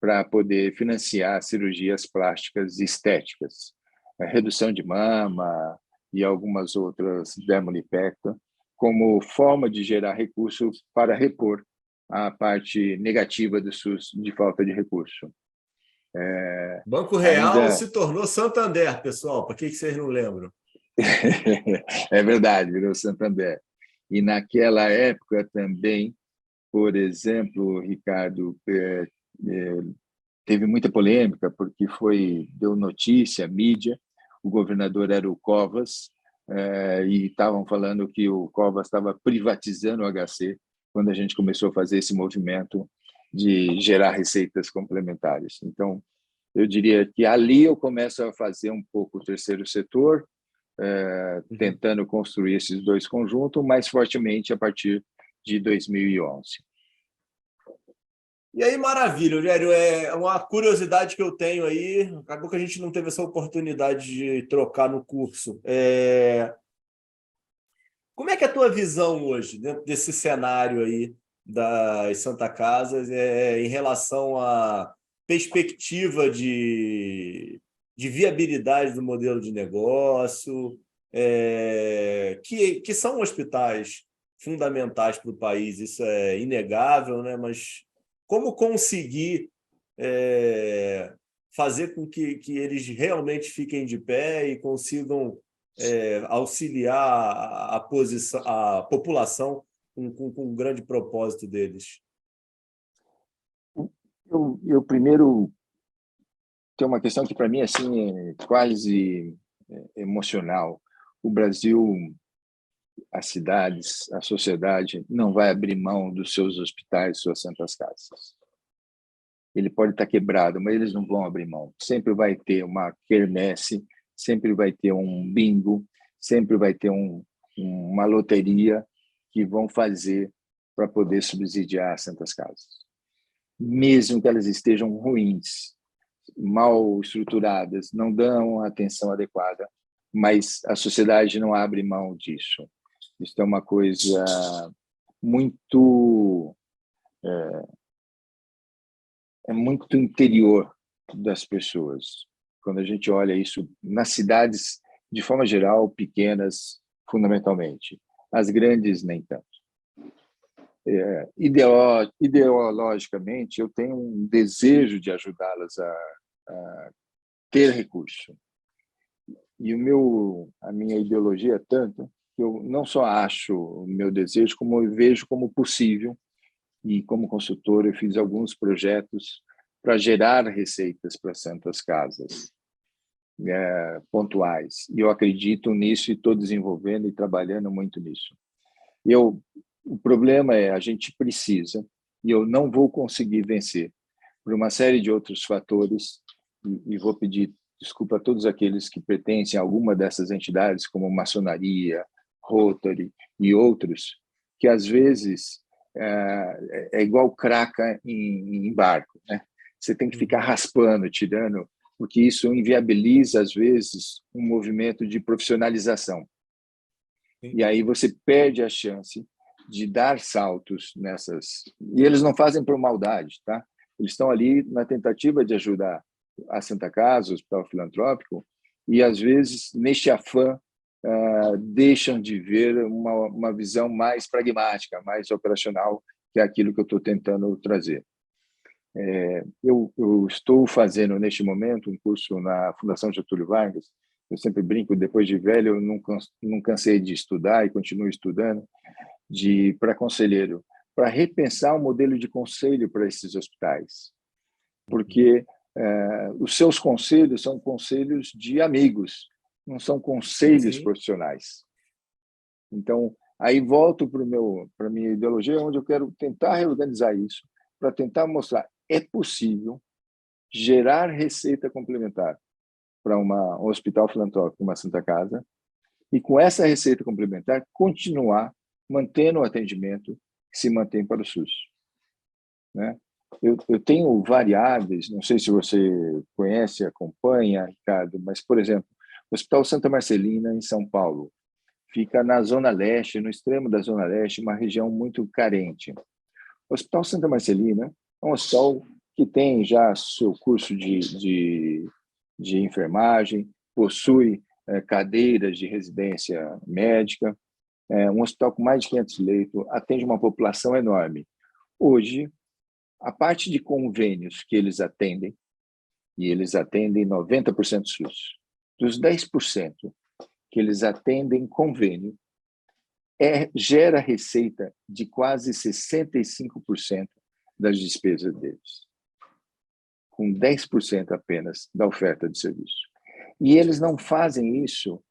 para poder financiar cirurgias plásticas e estéticas, a redução de mama e algumas outras, dermolipecta, como forma de gerar recursos para repor a parte negativa do SUS de falta de recurso. Banco Real se tornou Santander, pessoal. Por que vocês não lembram? É verdade, virou Santander. E naquela época também, por exemplo, Ricardo, teve muita polêmica, porque deu notícia, mídia, o governador era o Covas, e estavam falando que o Covas estava privatizando o HC, quando a gente começou a fazer esse movimento de gerar receitas complementares. Então, eu diria que ali eu começo a fazer um pouco o terceiro setor, tentando construir esses dois conjuntos mais fortemente a partir de 2011. E aí, maravilha, Rogério. É uma curiosidade que eu tenho aí. Acabou que a gente não teve essa oportunidade de trocar no curso. Como é que é a tua visão hoje, dentro desse cenário aí das Santa Casas, em relação à perspectiva de viabilidade do modelo de negócio, que são hospitais fundamentais para o país, isso é inegável, né? Mas como conseguir fazer com que eles realmente fiquem de pé e consigam auxiliar a população com um grande propósito deles? Eu primeiro tem uma questão que para mim assim é quase emocional. O Brasil, as cidades, a sociedade não vai abrir mão dos seus hospitais, suas santas casas. Ele pode estar quebrado, mas eles não vão abrir mão. Sempre vai ter uma quermesse, sempre vai ter um bingo, sempre vai ter uma loteria que vão fazer para poder subsidiar as santas casas. Mesmo que elas estejam ruins, mal estruturadas, não dão a atenção adequada, mas a sociedade não abre mão disso. Isso é uma coisa muito muito interior das pessoas. Quando a gente olha isso nas cidades, de forma geral, pequenas, fundamentalmente. As grandes, nem tanto. Ideologicamente, eu tenho um desejo de ajudá-las a ter recurso. E a minha ideologia é tanta que eu não só acho o meu desejo, como eu vejo como possível. E, como consultor, eu fiz alguns projetos para gerar receitas para santas casas pontuais. E eu acredito nisso e estou desenvolvendo e trabalhando muito nisso. O problema é a gente precisa, e eu não vou conseguir vencer, por uma série de outros fatores, e vou pedir desculpa a todos aqueles que pertencem a alguma dessas entidades, como maçonaria, Rotary e outros, que às vezes é igual craca em barco, né? Você tem que ficar raspando, tirando, porque isso inviabiliza, às vezes, um movimento de profissionalização. Sim. E aí você perde a chance de dar saltos nessas... E eles não fazem por maldade, tá? Eles estão ali na tentativa de ajudar a Santa Casa, o Hospital Filantrópico, e, às vezes, neste afã, deixam de ver uma visão mais pragmática, mais operacional, que é aquilo que eu estou tentando trazer. Eu estou fazendo, neste momento, um curso na Fundação Getúlio Vargas. Eu sempre brinco, depois de velho, eu não cansei de estudar e continuo estudando, para conselheiro, para repensar o modelo de conselho para esses hospitais. Porque os seus conselhos são conselhos de amigos, não são conselhos Sim. profissionais. Então, aí volto para a minha ideologia, onde eu quero tentar reorganizar isso, para tentar mostrar é possível gerar receita complementar para um hospital filantrópico, uma Santa Casa, e com essa receita complementar continuar mantendo o atendimento que se mantém para o SUS, né? Eu tenho variáveis, não sei se você conhece, acompanha, Ricardo, mas, por exemplo, o Hospital Santa Marcelina, em São Paulo, fica na Zona Leste, no extremo da Zona Leste, uma região muito carente. O Hospital Santa Marcelina é um hospital que tem já seu curso de enfermagem, possui cadeiras de residência médica, um hospital com mais de 500 leitos, atende uma população enorme. Hoje, a parte de convênios que eles atendem, e eles atendem 90% SUS, dos 10% que eles atendem convênio, gera receita de quase 65% das despesas deles, com 10% apenas da oferta de serviço. E eles não fazem isso,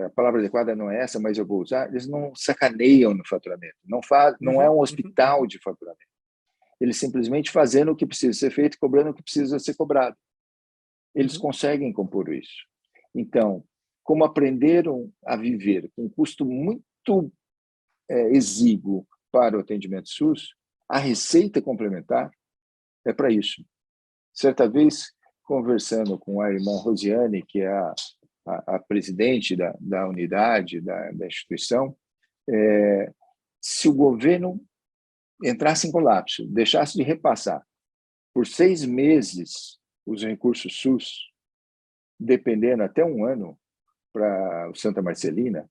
a palavra adequada não é essa, mas eu vou usar, eles não sacaneiam no faturamento, não é um hospital de faturamento. Eles simplesmente fazendo o que precisa ser feito, cobrando o que precisa ser cobrado. Eles conseguem compor isso. Então, como aprenderam a viver com um custo muito exíguo para o atendimento SUS, a receita complementar é para isso. Certa vez, conversando com a irmã Rosiane, que é a presidente da unidade, da instituição, se o governo entrasse em colapso, deixasse de repassar por 6 meses os recursos SUS, dependendo até 1 ano para o Santa Marcelina,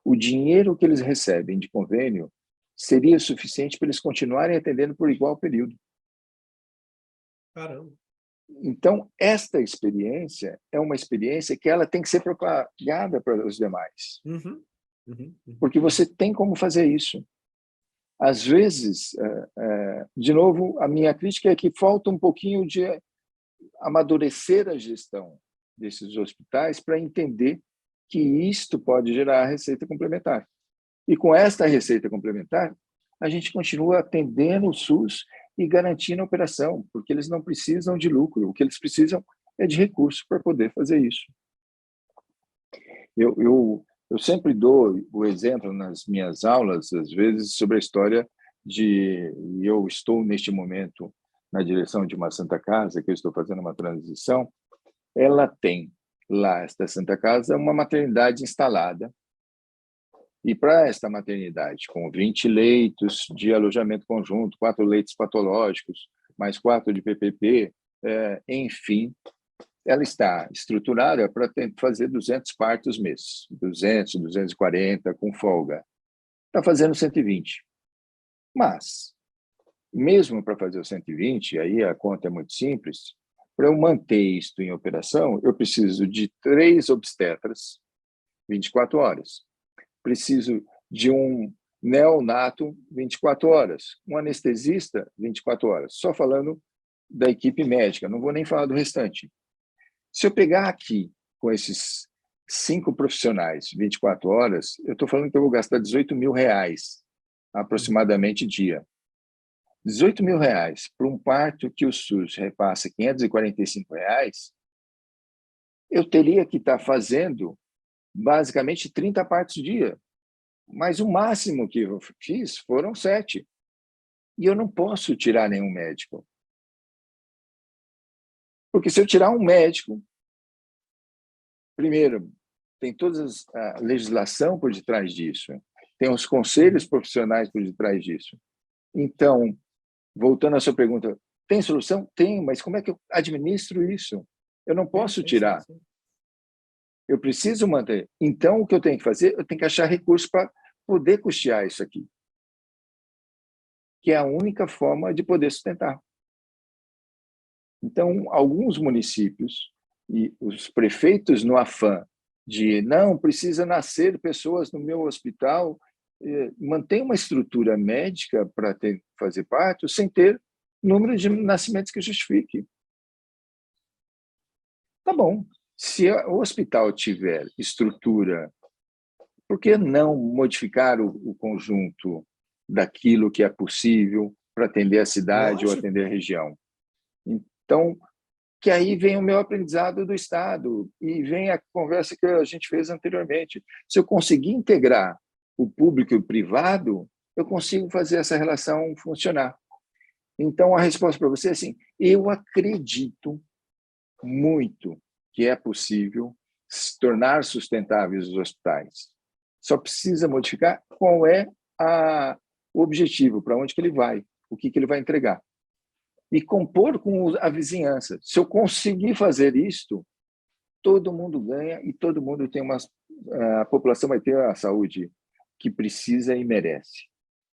o dinheiro que eles recebem de convênio seria suficiente para eles continuarem atendendo por igual período. Caramba. Então, esta experiência é uma experiência que ela tem que ser propagada para os demais. Porque você tem como fazer isso. Às vezes, de novo, a minha crítica é que falta um pouquinho de amadurecer a gestão desses hospitais para entender que isto pode gerar receita complementar. E com esta receita complementar, a gente continua atendendo o SUS e garantindo a operação, porque eles não precisam de lucro, o que eles precisam é de recursos para poder fazer isso. Eu sempre dou o exemplo nas minhas aulas, às vezes, sobre a história e eu estou, neste momento, na direção de uma Santa Casa, que eu estou fazendo uma transição. Ela tem lá, esta Santa Casa, uma maternidade instalada. E para esta maternidade, com 20 leitos de alojamento conjunto, 4 leitos patológicos, mais 4 de PPP, enfim, ela está estruturada para fazer 200 partos mês, 200, 240, com folga. Está fazendo 120. Mas, mesmo para fazer o 120, aí a conta é muito simples, para eu manter isto em operação, eu preciso de 3 obstetras, 24 horas. Preciso de um neonato, 24 horas. Um anestesista, 24 horas. Só falando da equipe médica, não vou nem falar do restante. Se eu pegar aqui com esses 5 profissionais, 24 horas, eu estou falando que eu vou gastar R$18.000 aproximadamente dia. R$18.000 para um parto que o SUS repassa R$545, eu teria que estar fazendo basicamente 30 partos dia. Mas o máximo que eu fiz foram 7. E eu não posso tirar nenhum médico. Porque se eu tirar um médico, primeiro, tem toda a legislação por detrás disso, tem os conselhos profissionais por detrás disso. Então, voltando à sua pergunta, tem solução? Tem, mas como é que eu administro isso? Eu não posso tirar. Sim. Eu preciso manter. Então, o que eu tenho que fazer? Eu tenho que achar recursos para poder custear isso aqui, que é a única forma de poder sustentar. Então, alguns municípios e os prefeitos, no afã de não precisa nascer pessoas no meu hospital, mantém uma estrutura médica para fazer parto sem ter número de nascimentos que justifique. Tá bom. Se o hospital tiver estrutura, por que não modificar o conjunto daquilo que é possível para atender a cidade ou atender a região? Então, que aí vem o meu aprendizado do Estado e vem a conversa que a gente fez anteriormente. Se eu conseguir integrar o público e o privado, eu consigo fazer essa relação funcionar. Então, a resposta para você é assim, eu acredito muito que é possível tornar sustentáveis os hospitais. Só precisa modificar qual é o objetivo, para onde que ele vai, o que ele vai entregar. E compor com a vizinhança. Se eu conseguir fazer isto, todo mundo ganha e todo mundo tem a população vai ter a saúde que precisa e merece.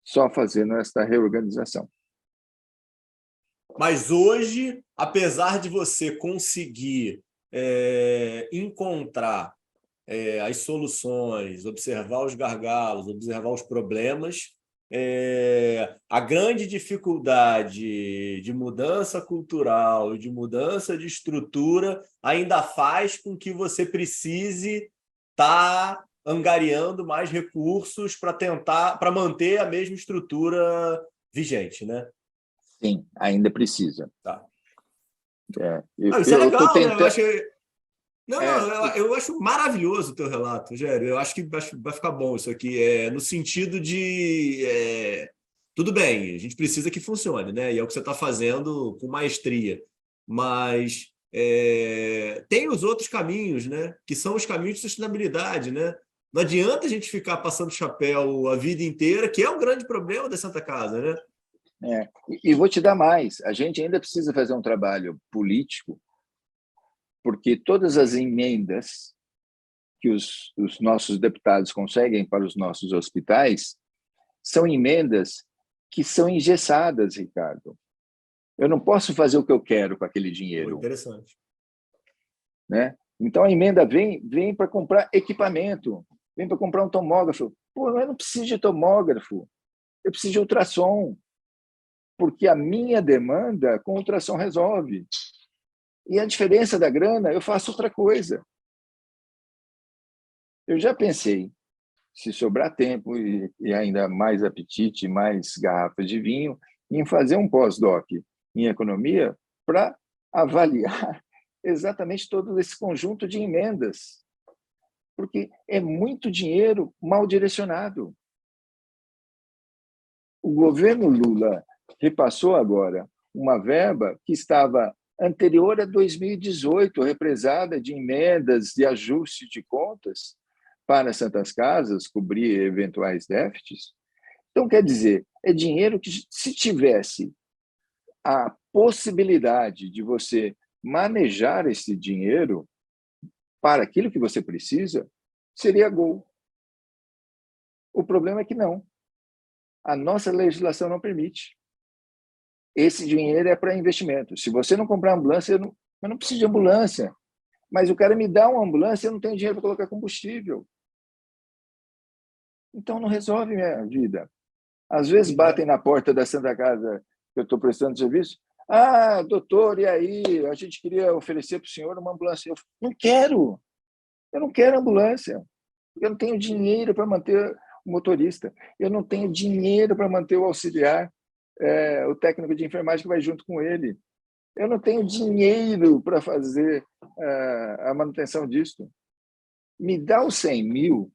Só fazendo esta reorganização. Mas hoje, apesar de você conseguir encontrar as soluções, observar os gargalos, observar os problemas, a grande dificuldade de mudança cultural e de mudança de estrutura ainda faz com que você precise estar angariando mais recursos para manter a mesma estrutura vigente, né? Sim, ainda precisa. Tá. Isso é legal, tentando... né? Eu acho maravilhoso o teu relato, Gério. Eu acho que vai ficar bom isso aqui, no sentido de tudo bem, a gente precisa que funcione, né? E é o que você está fazendo com maestria. Mas tem os outros caminhos, né? Que são os caminhos de sustentabilidade, né? Não adianta a gente ficar passando chapéu a vida inteira, que é o grande problema da Santa Casa, né? E vou te dar mais. A gente ainda precisa fazer um trabalho político, porque todas as emendas que os nossos deputados conseguem para os nossos hospitais são emendas que são engessadas, Ricardo. Eu não posso fazer o que eu quero com aquele dinheiro. Interessante. Né? Então, a emenda vem para comprar equipamento, vem para comprar um tomógrafo. Pô, eu não preciso de tomógrafo, eu preciso de ultrassom, porque a minha demanda com ultrassom resolve. E a diferença da grana, eu faço outra coisa. Eu já pensei, se sobrar tempo e ainda mais apetite, mais garrafas de vinho, em fazer um pós-doc em economia para avaliar exatamente todo esse conjunto de emendas. Porque é muito dinheiro mal direcionado. O governo Lula repassou agora uma verba que estava anterior a 2018, represada de emendas e ajuste de contas para Santas Casas, cobrir eventuais déficits. Então, quer dizer, é dinheiro que, se tivesse a possibilidade de você manejar esse dinheiro para aquilo que você precisa, seria gol. O problema é que não. A nossa legislação não permite. Esse dinheiro é para investimento. Se você não comprar ambulância, eu não preciso de ambulância. Mas o cara me dá uma ambulância, eu não tenho dinheiro para colocar combustível. Então, não resolve minha vida. Às vezes batem na porta da Santa Casa que eu estou prestando serviço. Ah, doutor, e aí? A gente queria oferecer para o senhor uma ambulância. Eu não quero. Eu não quero ambulância. Eu não tenho dinheiro para manter o motorista. Eu não tenho dinheiro para manter o auxiliar, o técnico de enfermagem que vai junto com ele. Eu não tenho dinheiro para fazer a manutenção disso. Me dá os 100 mil,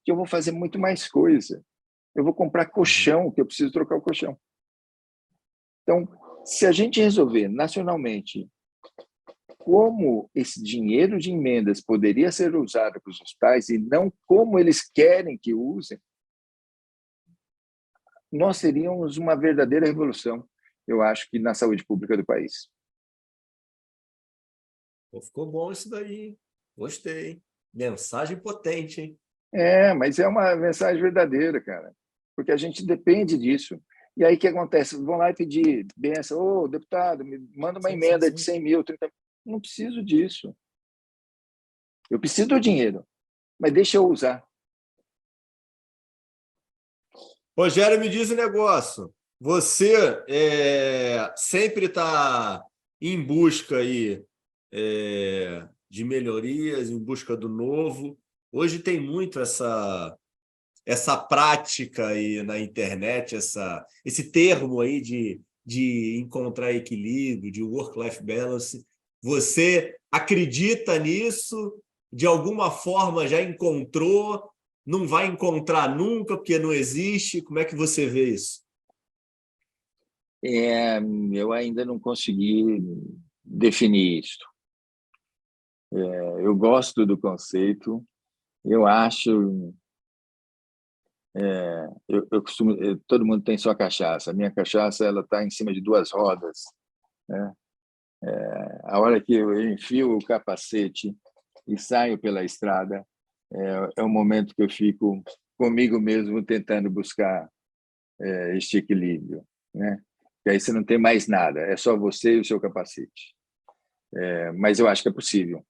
que eu vou fazer muito mais coisa. Eu vou comprar colchão, que eu preciso trocar o colchão. Então, se a gente resolver nacionalmente como esse dinheiro de emendas poderia ser usado para os hospitais e não como eles querem que usem, nós teríamos uma verdadeira revolução, eu acho, que na saúde pública do país. Ficou bom isso daí. Gostei. Mensagem potente, hein? Mas é uma mensagem verdadeira, cara, porque a gente depende disso. E aí o que acontece? Vão lá e pedir benção, ô, deputado, me manda uma emenda de 100 mil, 30 mil. Não preciso disso. Eu preciso do dinheiro, mas deixa eu usar. Rogério, me diz um negócio. Você sempre está em busca aí, de melhorias, em busca do novo. Hoje tem muito essa prática aí na internet, esse termo aí de encontrar equilíbrio, de work-life balance. Você acredita nisso? De alguma forma já encontrou? não vai encontrar nunca porque não existe? Como é que você vê isso? Eu ainda não consegui definir isso. Eu gosto do conceito, eu acho. Eu costumo. Todo mundo tem sua cachaça. A minha cachaça ela está em cima de duas rodas, né? A hora que eu enfio o capacete e saio pela estrada, é o momento que eu fico comigo mesmo tentando buscar este equilíbrio, né? E aí você não tem mais nada, é só você e o seu capacete. Mas eu acho que é possível,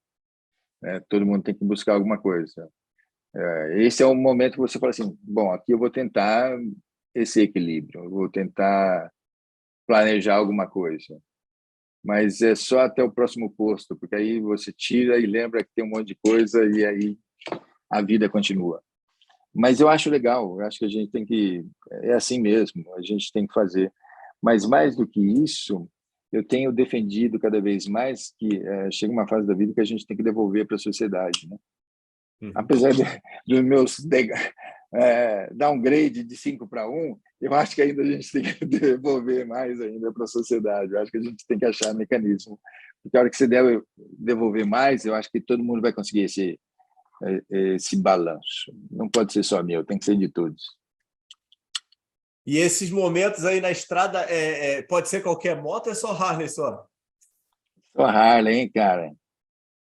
né? Todo mundo tem que buscar alguma coisa. Esse é o momento que você fala assim, bom, aqui eu vou tentar esse equilíbrio, eu vou tentar planejar alguma coisa, mas é só até o próximo posto, porque aí você tira e lembra que tem um monte de coisa e aí a vida continua. Mas eu acho legal, eu acho que a gente tem que, é assim mesmo, a gente tem que fazer. Mas mais do que isso, eu tenho defendido cada vez mais que chega uma fase da vida que a gente tem que devolver para a sociedade, né? Uhum. Apesar dos meus downgrade de 5 para 1, eu acho que ainda a gente tem que devolver mais ainda para a sociedade. Eu acho que a gente tem que achar mecanismo. Porque a hora que você deve devolver mais, eu acho que todo mundo vai conseguir esse balanço. Não pode ser só meu, tem que ser de todos. E esses momentos aí na estrada, pode ser qualquer moto ou é só Harley só? Só Harley, hein, cara?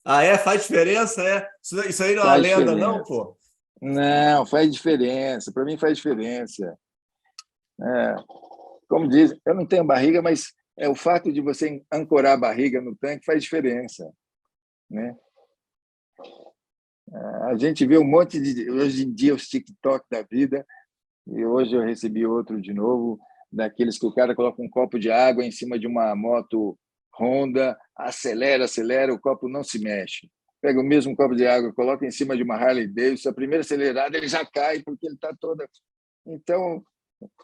Ah, é? Faz diferença, é? Isso aí não é uma Faz lenda, não, diferença. pô? Não, faz diferença. Para mim faz diferença. É, como diz, eu não tenho barriga, mas o fato de você ancorar a barriga no tanque faz diferença, né? A gente vê um monte de hoje em dia os TikTok da vida, e hoje eu recebi outro de novo, daqueles que o cara coloca um copo de água em cima de uma moto Honda, acelera, acelera, o copo não se mexe. Pega o mesmo copo de água, coloca em cima de uma Harley Davidson, a primeira acelerada ele já cai porque ele está toda. Então,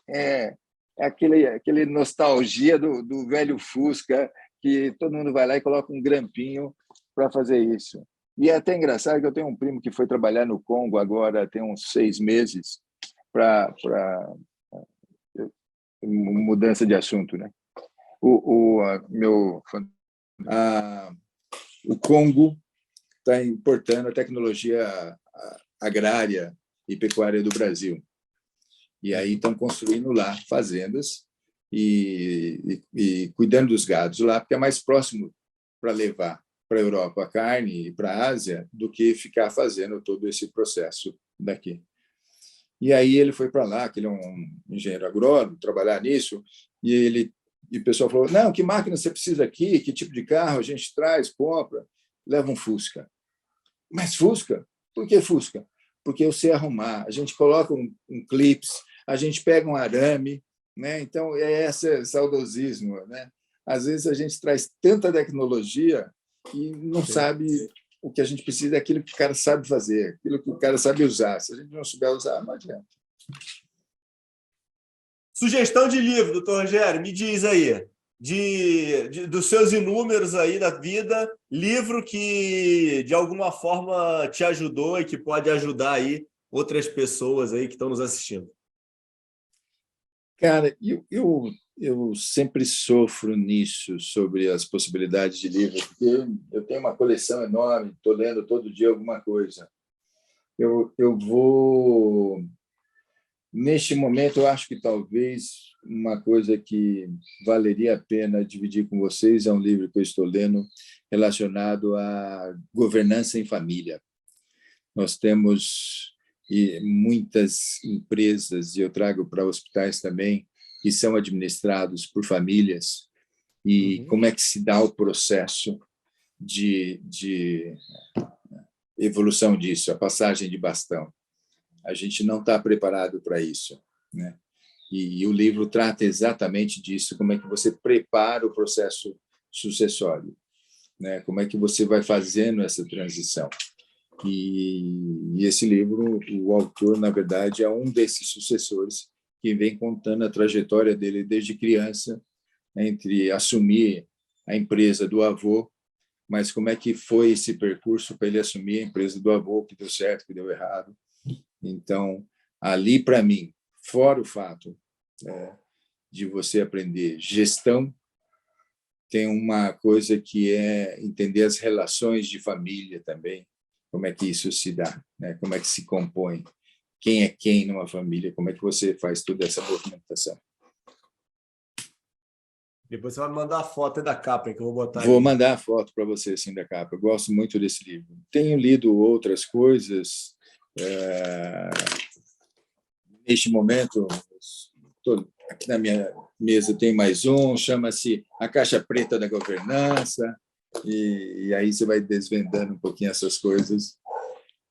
é aquele nostalgia do velho Fusca, que todo mundo vai lá e coloca um grampinho para fazer isso. E é até engraçado que eu tenho um primo que foi trabalhar no Congo agora, tem uns 6 meses, para mudança de assunto, né? A, o Congo está importando a tecnologia agrária e pecuária do Brasil. E aí estão construindo lá fazendas e cuidando dos gados lá, porque é mais próximo para levar para a Europa a carne e para a Ásia do que ficar fazendo todo esse processo daqui. E aí ele foi para lá, que ele é um engenheiro agrônomo, trabalhar nisso, e o pessoal falou, não, que máquina você precisa aqui, que tipo de carro a gente traz, compra, leva um Fusca. Mas Fusca? Por que Fusca? Porque eu sei arrumar, a gente coloca um clips, a gente pega um arame, né? Então, é esse saudosismo, né? Às vezes a gente traz tanta tecnologia e não Sim. sabe o que a gente precisa, é aquilo que o cara sabe fazer, aquilo que o cara sabe usar. Se a gente não souber usar, não adianta. Sugestão de livro, doutor Rogério, me diz aí. Dos seus inúmeros aí da vida, livro que de alguma forma te ajudou e que pode ajudar aí outras pessoas aí que estão nos assistindo. Cara, eu sempre sofro nisso, sobre as possibilidades de livro, porque eu tenho uma coleção enorme, estou lendo todo dia alguma coisa. Eu vou. Neste momento, eu acho que talvez uma coisa que valeria a pena dividir com vocês é um livro que eu estou lendo relacionado à governança em família. Nós temos muitas empresas, e eu trago para hospitais também, que são administrados por famílias, e como é que se dá o processo de evolução disso, a passagem de bastão. A gente não está preparado para isso, né? E o livro trata exatamente disso, como é que você prepara o processo sucessório, né? Como é que você vai fazendo essa transição. E esse livro, o autor, na verdade, é um desses sucessores que vem contando a trajetória dele desde criança, entre assumir a empresa do avô, mas como é que foi esse percurso para ele assumir a empresa do avô, que deu certo, que deu errado, Então, ali, para mim, fora o fato de você aprender gestão, tem uma coisa que é entender as relações de família também, como é que isso se dá, né? Como é que se compõe, quem é quem numa família, como é que você faz toda essa movimentação. Depois você vai me mandar a foto da capa, hein, que eu vou botar Vou ali. mandar a foto para você assim da capa. Eu gosto muito desse livro. Tenho lido outras coisas. Neste momento, aqui na minha mesa tem mais um, chama-se A Caixa Preta da Governança, e aí você vai desvendando um pouquinho essas coisas.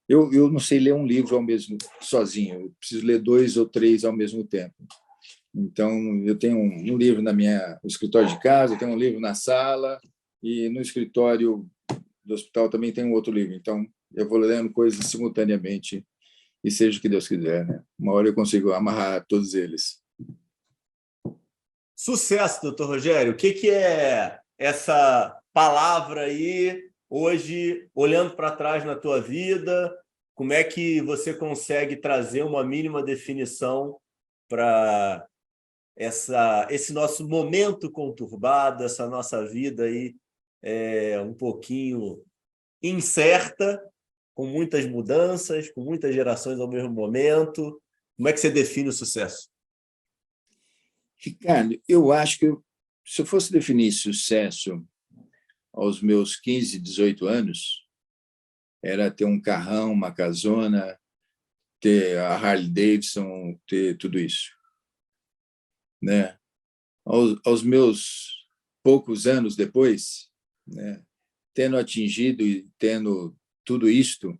Eu não sei ler um livro ao mesmo sozinho, eu preciso ler 2 ou 3 ao mesmo tempo. Então, eu tenho um livro no escritório de casa, eu tenho um livro na sala, e no escritório do hospital também tem um outro livro. Então, eu vou lendo coisas simultaneamente, e seja o que Deus quiser, né? Uma hora eu consigo amarrar todos eles. Sucesso, doutor Rogério. O que é essa palavra aí, hoje, olhando para trás na tua vida? Como é que você consegue trazer uma mínima definição para esse nosso momento conturbado, essa nossa vida aí um pouquinho incerta, com muitas mudanças, com muitas gerações ao mesmo momento? Como é que você define o sucesso? Ricardo, eu acho que se eu fosse definir sucesso aos meus 15, 18 anos, era ter um carrão, uma casona, ter a Harley Davidson, ter tudo isso, né? Aos meus poucos anos depois, né, tendo atingido e tendo tudo isto,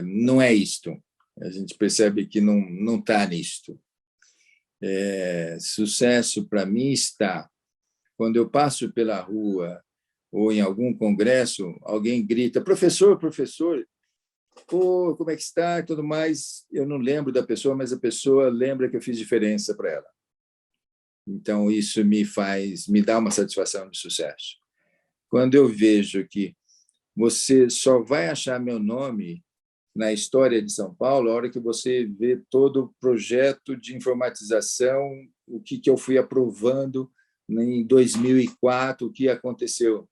não é isto. A gente percebe que não está nisto. Sucesso para mim está quando eu passo pela rua ou em algum congresso, alguém grita: professor, professor, pô, como é que está e tudo mais. Eu não lembro da pessoa, mas a pessoa lembra que eu fiz diferença para ela. Então, isso me dá uma satisfação de sucesso. Quando eu vejo que você só vai achar meu nome na história de São Paulo a hora que você vê todo o projeto de informatização, o que eu fui aprovando em 2004, o que aconteceu.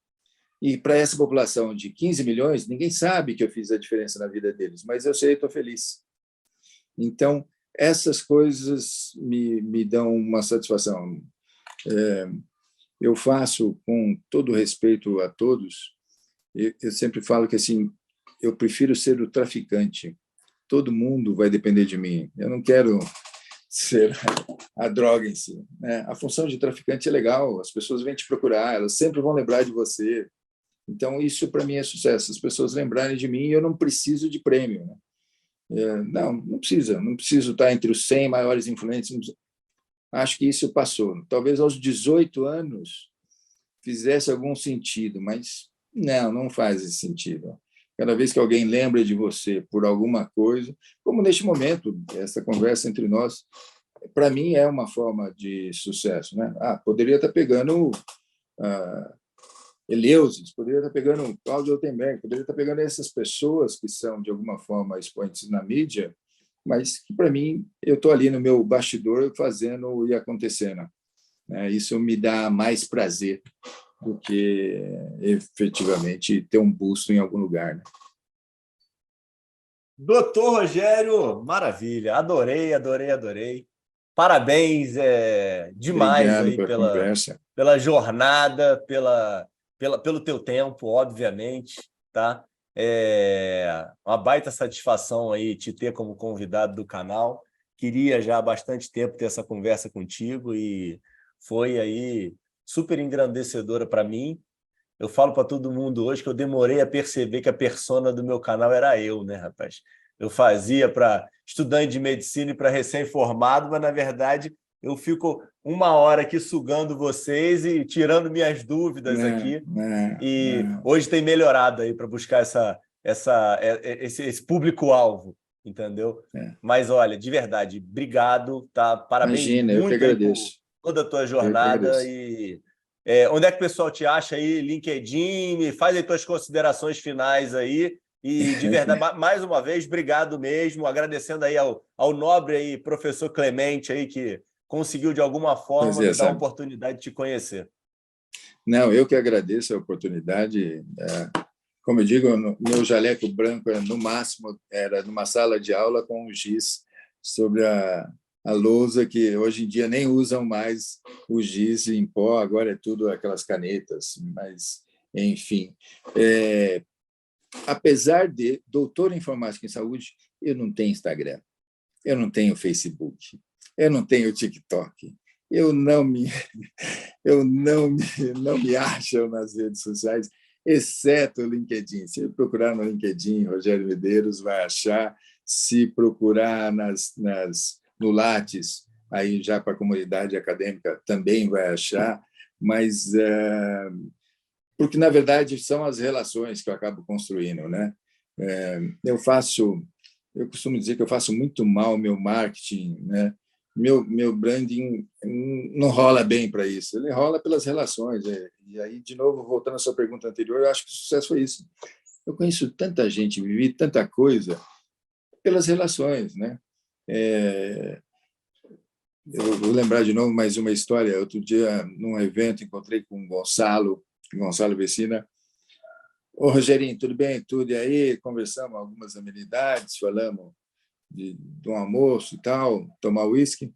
E para essa população de 15 milhões, ninguém sabe que eu fiz a diferença na vida deles, mas eu sei e estou feliz. Então, essas coisas me dão uma satisfação. Eu faço com todo respeito a todos. Eu sempre falo que assim, eu prefiro ser o traficante. Todo mundo vai depender de mim. Eu não quero ser a droga em si, né? A função de traficante é legal. As pessoas vêm te procurar, elas sempre vão lembrar de você. Então, isso para mim é sucesso. As pessoas lembrarem de mim, eu não preciso de prêmio, né? Não precisa. Não preciso estar entre os 100 maiores influentes. Acho que isso passou. Talvez aos 18 anos fizesse algum sentido, mas não faz esse sentido. Cada vez que alguém lembra de você por alguma coisa, como neste momento, essa conversa entre nós, para mim é uma forma de sucesso, né? Poderia estar pegando Eleusis, poderia estar pegando Cláudio Altenberg, poderia estar pegando essas pessoas que são, de alguma forma, expoentes na mídia, mas que, para mim, eu estou ali no meu bastidor fazendo e acontecendo. Isso me dá mais prazer do que efetivamente ter um busto em algum lugar, né? Doutor Rogério, maravilha, adorei, adorei, adorei. Parabéns demais Obrigado aí pela conversa. pela jornada, pelo teu tempo, obviamente, tá? É uma baita satisfação aí te ter como convidado do canal. Queria já há bastante tempo ter essa conversa contigo e foi aí super engrandecedora para mim. Eu falo para todo mundo hoje que eu demorei a perceber que a persona do meu canal era eu, né, rapaz? Eu fazia para estudante de medicina e para recém-formado, mas, na verdade, eu fico uma hora aqui sugando vocês e tirando minhas dúvidas aqui. E hoje tem melhorado aí para buscar esse público-alvo, entendeu? Mas, olha, de verdade, obrigado, tá? Parabéns Imagina, eu que muito aí por agradeço. toda a tua Eu que jornada agradeço. e onde é que o pessoal te acha aí? LinkedIn, faz aí tuas considerações finais aí E, de verdade, mais uma vez, obrigado mesmo, agradecendo aí ao nobre aí, professor Clemente, aí, que conseguiu, de alguma forma, Prazer, me dar a sabe? oportunidade de te conhecer. Não, eu que agradeço a oportunidade. Como eu digo, meu jaleco branco, no máximo, era numa sala de aula com um giz sobre a lousa, que hoje em dia nem usam mais o giz em pó, agora é tudo aquelas canetas, mas, enfim. Apesar de doutor em informática em saúde, eu não tenho Instagram, eu não tenho Facebook, eu não tenho TikTok, eu não me acho nas redes sociais, exceto o LinkedIn. Se procurar no LinkedIn, Rogério Medeiros vai achar. Se procurar no Lattes, aí já para a comunidade acadêmica, também vai achar. Mas porque, na verdade, são as relações que eu acabo construindo, né? Eu costumo dizer que eu faço muito mal o meu marketing, né? Meu branding não rola bem para isso, ele rola pelas relações. E aí, de novo, voltando à sua pergunta anterior, eu acho que o sucesso foi isso. Eu conheço tanta gente, vivi tanta coisa pelas relações, né? Eu vou lembrar de novo mais uma história. Outro dia, num evento, encontrei com o Gonçalo Vecina. Ô, Rogerinho, tudo bem? Tudo. E aí, conversamos algumas amenidades, falamos de um almoço e tal, tomar uísque.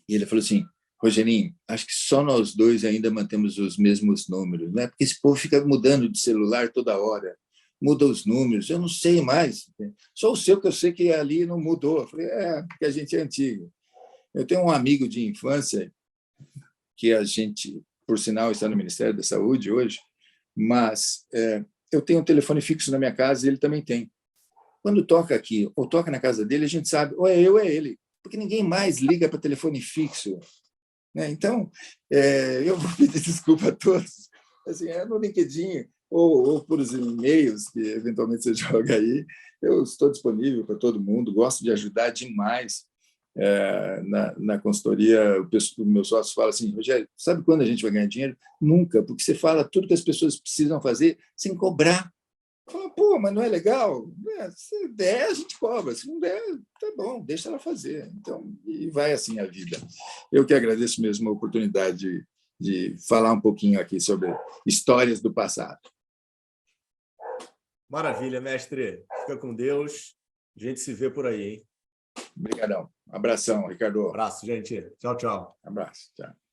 E ele falou assim, Rogerinho, acho que só nós dois ainda mantemos os mesmos números, né? Porque esse povo fica mudando de celular toda hora, muda os números, eu não sei mais. Só o seu que eu sei que ali não mudou. Eu falei, porque a gente é antigo. Eu tenho um amigo de infância que a gente, por sinal, está no Ministério da Saúde hoje, mas eu tenho um telefone fixo na minha casa e ele também tem. Quando toca aqui ou toca na casa dele, a gente sabe, ou é eu ou é ele, porque ninguém mais liga para telefone fixo, né? Então, eu vou pedir desculpa a todos. Assim, no LinkedIn ou por os e-mails que eventualmente você joga aí, eu estou disponível para todo mundo, gosto de ajudar demais. Na consultoria, o meu sócio fala assim, Rogério, sabe quando a gente vai ganhar dinheiro? Nunca, porque você fala tudo que as pessoas precisam fazer sem cobrar. Fala, pô, mas não é legal? Se der, a gente cobra. Se não der, tá bom, deixa ela fazer. Então, e vai assim a vida. Eu que agradeço mesmo a oportunidade de falar um pouquinho aqui sobre histórias do passado. Maravilha, mestre. Fica com Deus. A gente se vê por aí, hein? Obrigadão. Abração, Ricardo. Abraço, gente. Tchau, tchau. Abraço. Tchau.